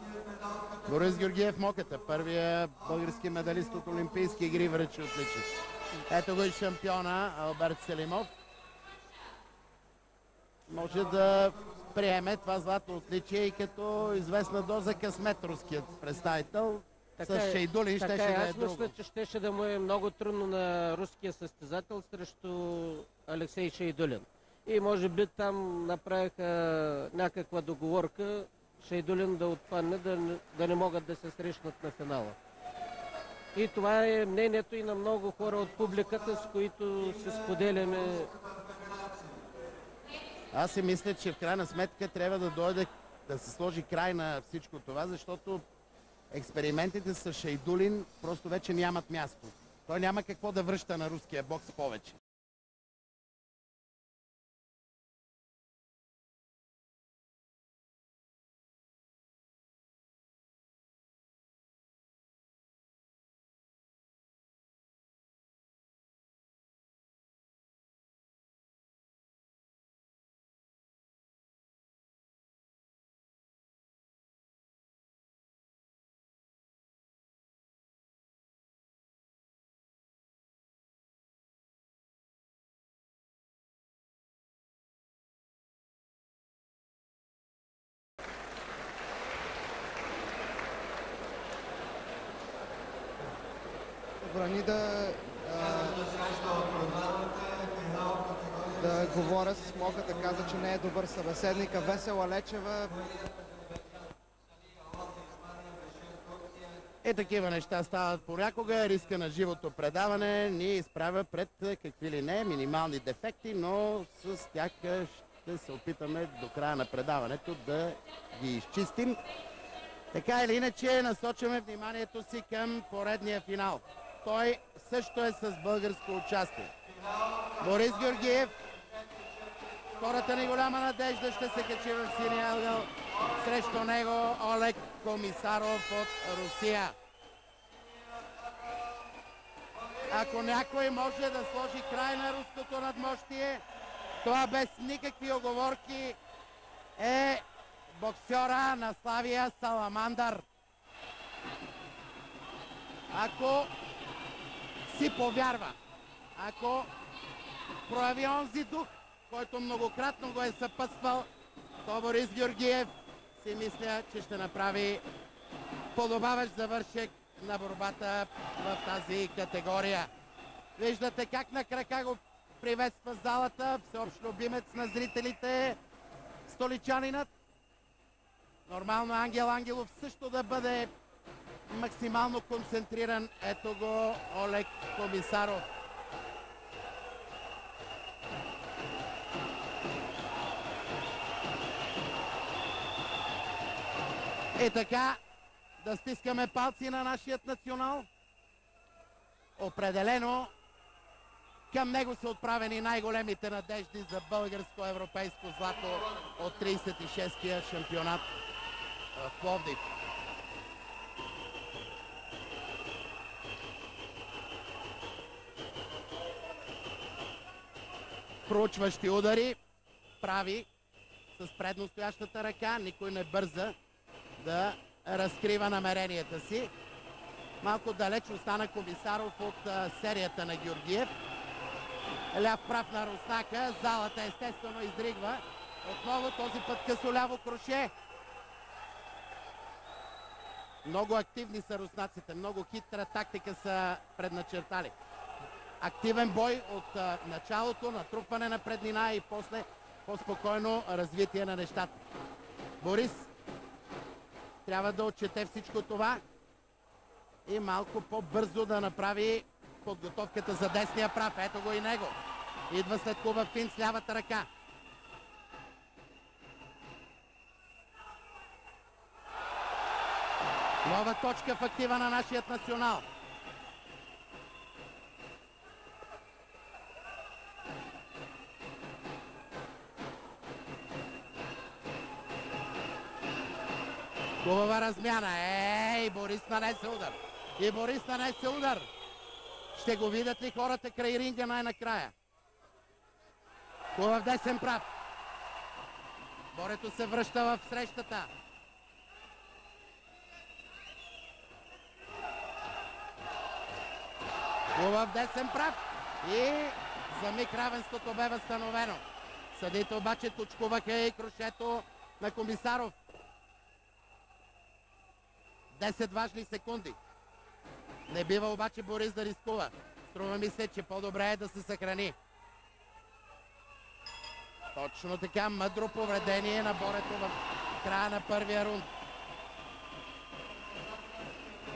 Борис Георгиев Моката, първия български медалист от Олимпийски игри, връчи отличие. Ето го и шампиона Алберт Селимов. Може да приеме това злато отличие и като известна доза късмет руският представител. С Шайдулин щеше да е друго. Аз мисля, че щеше да му е много трудно на руския състезател срещу Алексей Шайдулин. И може би там направиха някаква договорка Шайдулин да отпадне, да не могат да се срещнат на финала. И това е мнението и на много хора от публиката, с които се споделяме. Аз си мисля, че в крайна сметка трябва да дойде да се сложи край на всичко това, защото експериментите с Шайдулин просто вече нямат място. Той няма какво да връща на руския бокс повече. Брани да говоря с Моката, каза, че не е добър събеседник, а Весела Лечева. Такива неща стават понякога. Риска на живото предаване ни изправя пред какви ли не минимални дефекти, но с тях ще се опитаме до края на предаването да ги изчистим. Така или иначе насочваме вниманието си към поредния финал. Той също е с българско участие. Борис Георгиев, втората ни голяма надежда, ще се качи в синия ъгъл. Срещу него Олег Комисаров от Русия. Ако някой може да сложи край на руското надмощие, това без никакви оговорки е боксера на Славия Саламандър. Ако си повярва, ако прояви онзи дух, който многократно го е съпътствал, то Борис Георгиев си мисля, че ще направи подобаващ завършек на борбата в тази категория. Виждате как на крака го приветства залата, всеобщ любимец на зрителите, столичанинът. Нормално Ангел Ангелов също да бъде максимално концентриран. Ето го Олег Комисаров. И така, да стискаме палци на нашият национал. Определено към него са отправени най-големите надежди за българско-европейско злато от 36-тия шампионат в Пловдив. Проучващи удари прави с предностоящата ръка. Никой не бърза да разкрива намеренията си. Малко далеч остана Комисаров от серията на Георгиев. Ляв прав на Руснака. Залата естествено изригва. Отново този път късо ляво кроше. Много активни са руснаците. Много хитра тактика са предначертали. Активен бой от началото, натрупване на преднина и после по-спокойно развитие на нещата. Борис трябва да отчете всичко това и малко по-бързо да направи подготовката за десния прав. Ето го и него. Идва след хубав финт с лявата ръка. Нова точка в актива на нашият национал. Хубава размяна. Ей, Борис нанесе удар. И Борис нанесе удар. Ще го видят ли хората край ринга най-накрая? Хубав десен прав. Борето се връща в срещата. Хубав десен прав. И за миг равенството бе възстановено. Съдите обаче точкуваха и крошето на Комисаров. 10 важни секунди. Не бива обаче Борис да рискува. Струва ми се, че по-добре е да се съхрани. Точно така, мъдро повредение на Борето в края на първия рунд.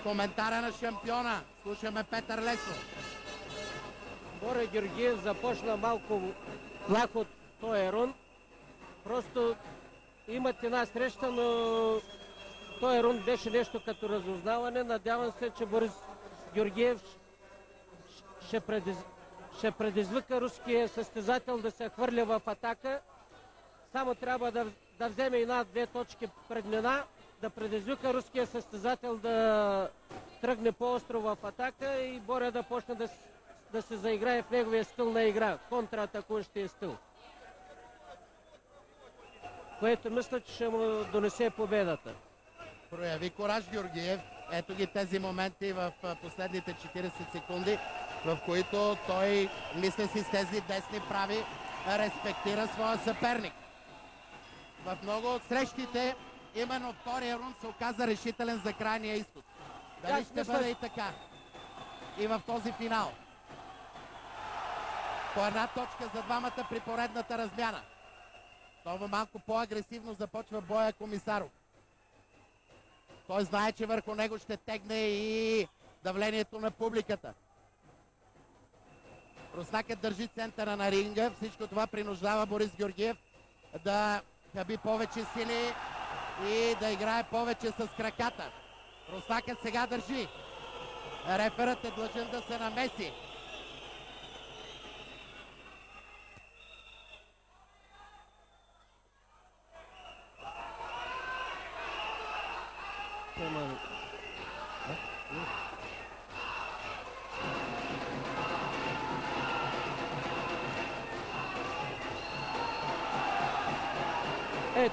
Коментара на шампиона. Слушаме Петър Лесов. Боре Георгиев започна малко плах от този рунд. Просто имат една среща, но този рунд беше нещо като разузнаване. Надявам се, че Борис Георгиев ще предизвика руския състезател да се хвърля в атака. Само трябва да вземе една-две точки преднина, да предизвика руския състезател да тръгне по-остро в атака и Боря да почне да се заиграе в неговия стил на игра, контратакуващия стил. Което мисля, че ще му донесе победата. Прояви кораж Георгиев. Ето ги тези моменти в последните 40 секунди, в които той, мисля си, с тези десни прави, респектира своя съперник. В много от срещите именно втория рунд се оказа решителен за крайния изход. Дали ще бъде и така? И в този финал. По една точка за двамата при поредната размяна. Това малко по-агресивно започва боя Комисаров. Той знае, че върху него ще тегне и давлението на публиката. Руснакът държи центъра на ринга. Всичко това принуждава Борис Георгиев да хаби повече сили и да играе повече с краката. Руснакът сега държи. Реферът е длъжен да се намеси. ама...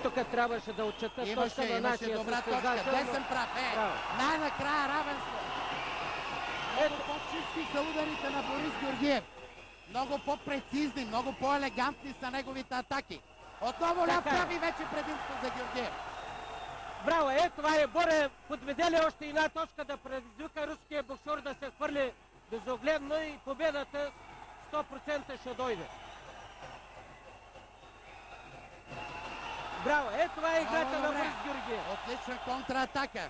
Тук трябваше да отчетат точка на нашия добра точка. състезател. Десен прав. Най-накрая равенство. Много по-чисти са ударите на Борис Георгиев. Много по-прецизни, много по-елегантни са неговите атаки. Отново ляв прави вече предимство за Георгиев. Браво, това е Боре. Подведели още една точка да предизвика руския боксер да се хвърли безогледно и победата 100% ще дойде. Браво, това е играта на Борис Георгиев. Отлична контратака.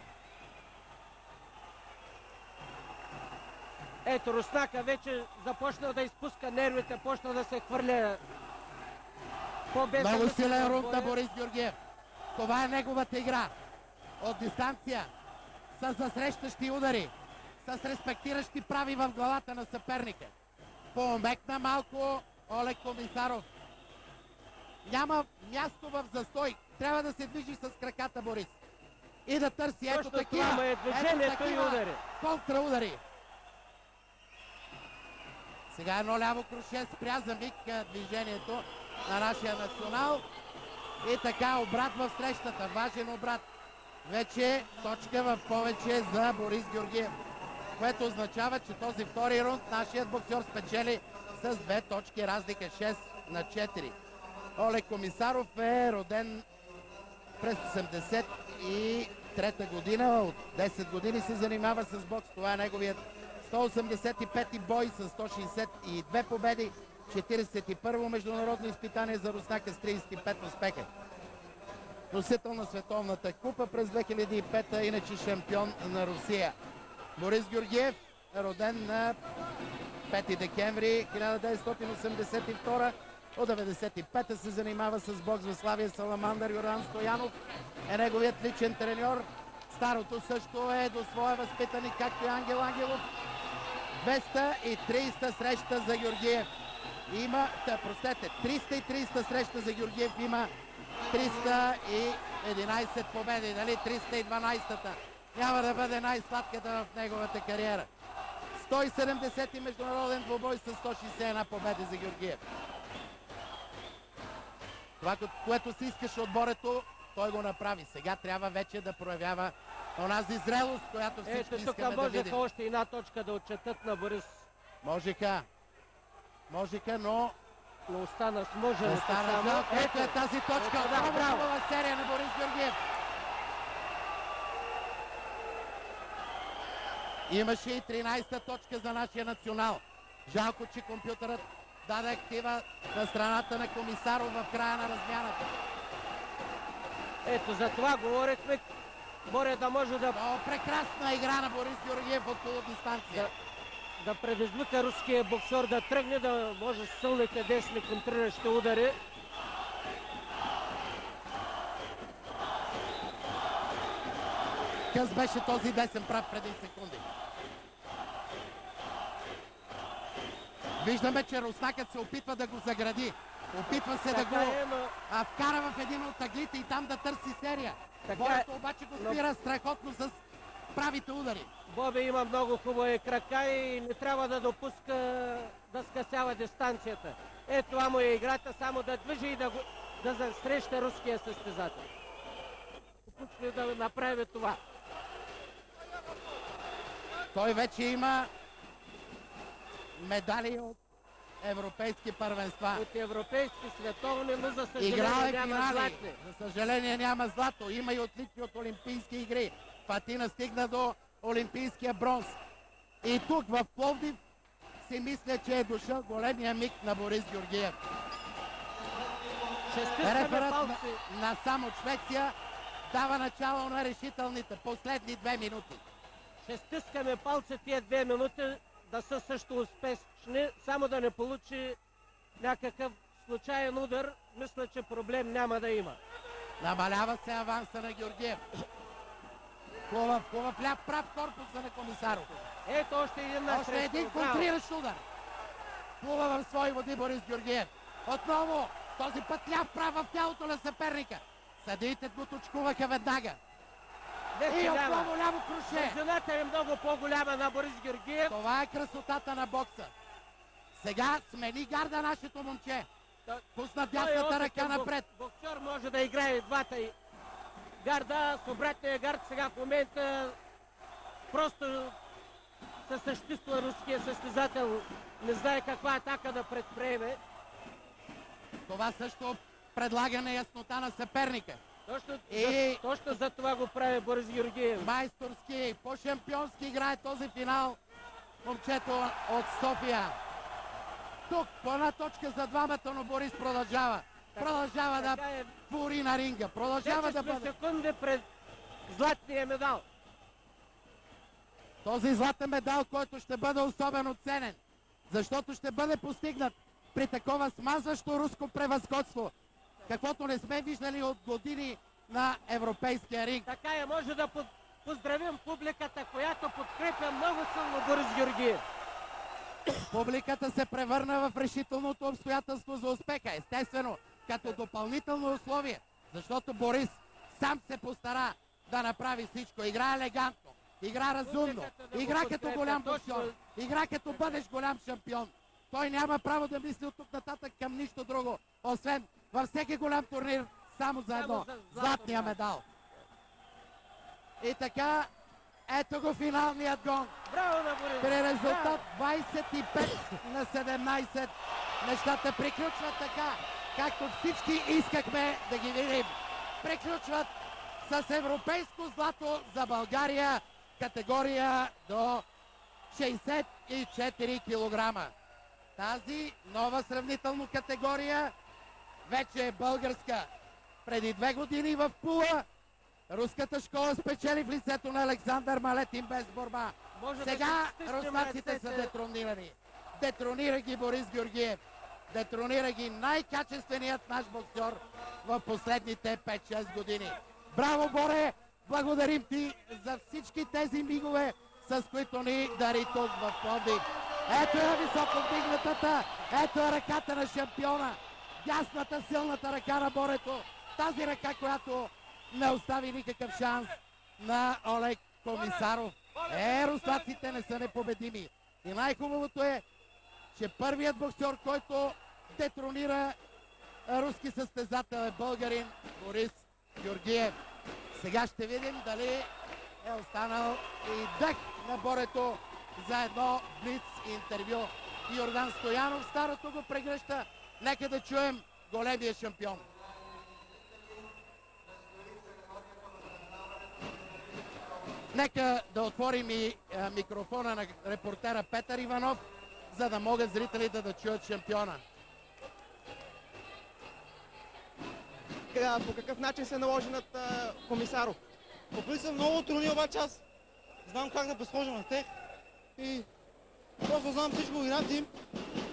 Руснака вече започна да изпуска нервите, почна да се хвърля по-безумно. Много силен рунд на Борис Георгиев. Това е неговата игра. От дистанция, с засрещащи удари, с респектиращи прави в главата на съперника. Поомекна малко Олег Комисаров. Няма място в застой. Трябва да се движи с краката Борис. И да търси ето такива. Е движението и удари. Контраудари. Сега едно ляво круше спря за миг движението на нашия национал. И така обрат в срещата. Важен обрат. Вече точка в повече за Борис Георгиев. Което означава, че този втори рунд нашият боксер спечели с 2 точки разлика 6-4. Олег Комисаров е роден през 1983 година. От 10 години се занимава с бокс. Това е неговият 185-ти бой с 162 победи. 41-во международно изпитание за Руснака с 35 успеха. Носител на Световната купа през 2005, иначе шампион на Русия. Борис Георгиев, роден на 5 декември 1982. От 95-та се занимава с бокс в Славия. Саламандър. Йордан Стоянов е неговият личен треньор. Старото също е до своя възпитаник, както и Ангел Ангелов. 230-та среща за Георгиев. 330-та среща за Георгиев, има 311 победи. Дали 312-та няма да бъде най-сладката в неговата кариера. 170-ти международен двубой с 161 победи за Георгиев. Това, което си искаше от Борето, той го направи. Сега трябва вече да проявява онази зрелост, която всички искаме да видим. Тук можеха още една точка да отчетат на Борис. Можеха, но остана с моженето. Остана. Ето е тази точка. Хубава серия на Борис Георгиев. Имаше и 13-та точка за нашия национал. Жалко, че компютърът даде актива на страната на Комисаров в края на размяната. Ето за това говорихме. Боре да може да... Прекрасна игра на Борис Георгиев от полудистанция. Да предизвика руския боксер да тръгне, да може с силните десни контриращи удари. Къс беше този десен прав преди секунди. Виждаме, че руснакът се опитва да го загради. Опитва се да го вкара в един от аглите и там да търси серия. Борето обаче го спира страхотно с правите удари. Боби има много хубави крака и не трябва да допуска да скъсява дистанцията. Това му е играта, само да движи и да засреща руския състезател. Почне да направи това. Той вече има медали от европейски първенства. От европейски, световни, но за съжаление няма златни. За съжаление няма злато. Има и отлични от олимпийски игри. Фатина стигна до олимпийския бронз. И тук в Пловдив си мисля, че е дошъл големия миг на Борис Георгиев. Реферът на само Швеция дава начало на решителните последни 2 минути. Ще стискаме палци тия 2 минути да са също успешни, само да не получи някакъв случайен удар. Мисля, че проблем няма да има. Намалява се аванса на Георгиев. Хубав ляв прав корпуса на Комисаров. Ето още един на Още един контриращ удар. Плува в свои води Борис Георгиев. Отново този път ляв прав в тялото на съперника. Съдиите го точкуваха веднага. И отново ляво круше. Бързината е много по-голяма на Борис Георгиев. Това е красотата на бокса. Сега смени гарда нашето момче. Пусна дясната ръка напред. Боксер може да играе двата и гарда с обратния гард. Сега в момента просто със същество руския състезател не знае каква атака да предприеме. Това също предлага неяснота на съперника. Точно за това го прави Борис Георгиев. Майсторски, по-шампионски играе този финал момчето от София. Тук по една точка за двамата, но Борис продължава. Продължава да твори на ринга. Продължава да бъде. Секунди пред златния медал. Този златен медал, който ще бъде особено ценен, защото ще бъде постигнат при такова смазващо руско превъзходство, каквото не сме виждали от години на европейския ринг. Така е, може да поздравим публиката, която подкрепя много силно Борис Георгиев. Публиката се превърна в решителното обстоятелство за успеха, естествено, като допълнително условие, защото Борис сам се постара да направи всичко. Игра елегантно, игра разумно, игра като голям боксер, игра като бъдеш голям шампион. Той няма право да мисли от тук нататък към нищо друго, освен във всеки голям турнир само за едно – златния медал. И така, ето го финалният гонг. Браво на Борис! При резултат 25-17 нещата приключват така, както всички искахме да ги видим. Приключват с европейско злато за България, категория до 64 кг. Тази нова сравнително категория вече е българска. Преди 2 години в Пула руската школа спечели в лицето на Александър Малетин без борба. Сега руснаците са детронирани. Детронира ги Борис Георгиев. Детронира ги най-качественият наш боксер в последните 5-6 години. Браво, Боре! Благодарим ти за всички тези мигове, с които ни дари тук в Пловдив. Ето е високо вдигнатата, ето е ръката на шампиона. Дясната, силната ръка на Борето. Тази ръка, която не остави никакъв шанс на Олег Комисаров. Руснаците не са непобедими. И най-хубавото е, че първият боксер, който детронира руски състезател, е българин Борис Георгиев. Сега ще видим дали е останал и дъх на Борето за едно блиц интервю. Йордан Стоянов старото го прегръща. Нека да чуем големия шампион. Нека да отворим и микрофона на репортера Петър Иванов, за да могат зрителите да чуят шампиона. По какъв начин се наложи над Комисаров? По принцип много трудни, обаче аз знам как да пресхождам на тях и просто знам всичко, играм тим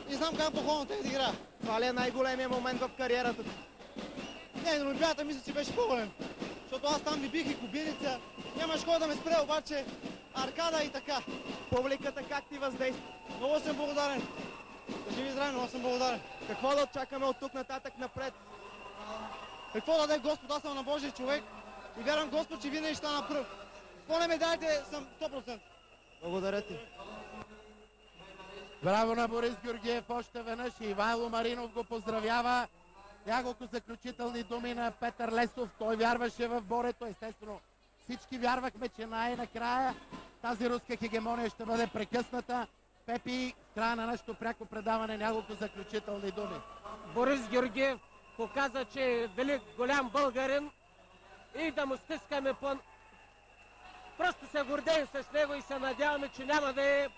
и знам как по-хубаво на тях да игра. Това ли е най-големия момент в кариерата? Не, на Олимпиадата мисля, че беше по-голем, защото аз там не бих и кубиница, нямаш кой да ме спре, обаче аркада и така. Публиката как ти въздейства? Много съм благодарен. Да живи здраве, много съм благодарен. Какво да очакваме от тук нататък напред? Какво даде Господ, аз съм на Божий човек и вярвам Господ, че винаги ще стана пръв. Какво не ме дайте, съм 100%. Благодаря ти. Браво на Борис Георгиев още веднъж. Ивайло Маринов го поздравява. Няколко заключителни думи на Петър Лесов. Той вярваше в Борето. Естествено, всички вярвахме, че най-накрая тази руска хегемония ще бъде прекъсната. Пепи, в края на нашето пряко предаване, няколко заключителни думи. Борис Георгиев показа, че е велик, голям българин и да му стискаме по... Просто се гордеем с него и се надяваме, че няма да е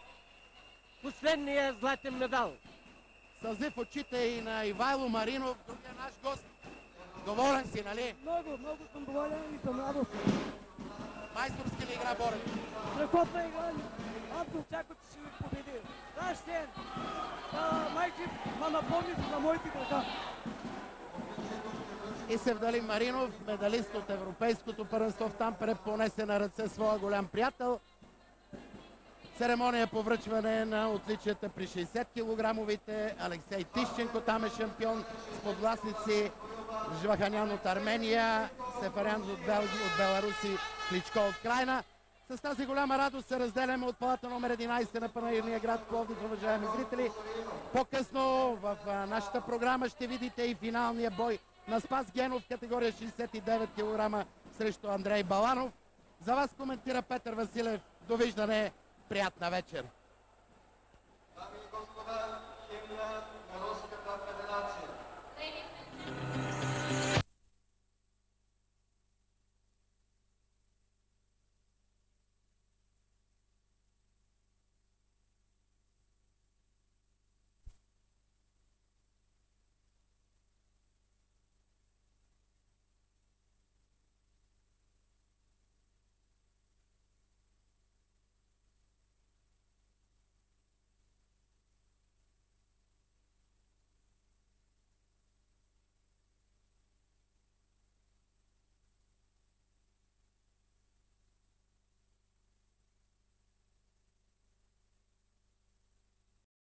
последния златен медал. Сълзи в очите и на Ивайло Маринов, другия наш гост. Доволен си, нали? Много съм доволен и съм радостен. Майсторски ли игра Борис? Страхотна игра. Аз не очаквах, че ще ви победи. Знаеш ли, майче ма напомни за моите крака. И Севдалин Маринов, медалист от Европейското първенство в Тампере, понесе на ръце своя голям приятел. Церемония по връчване на отличията при 60 кг-овите. Алексей Тищенко там е шампион с подгласници. Жваханян от Армения, Сефарян от Беларуси Кличко от Крайна. С тази голяма радост се разделяме от палата номер 11 на Панаирния град Пловдив, уважаеми зрители. По-късно в нашата програма ще видите и финалния бой на Спас Генов в категория 69 кг срещу Андрей Баланов. За вас коментира Петър Василев. Довиждане, приятна вечер!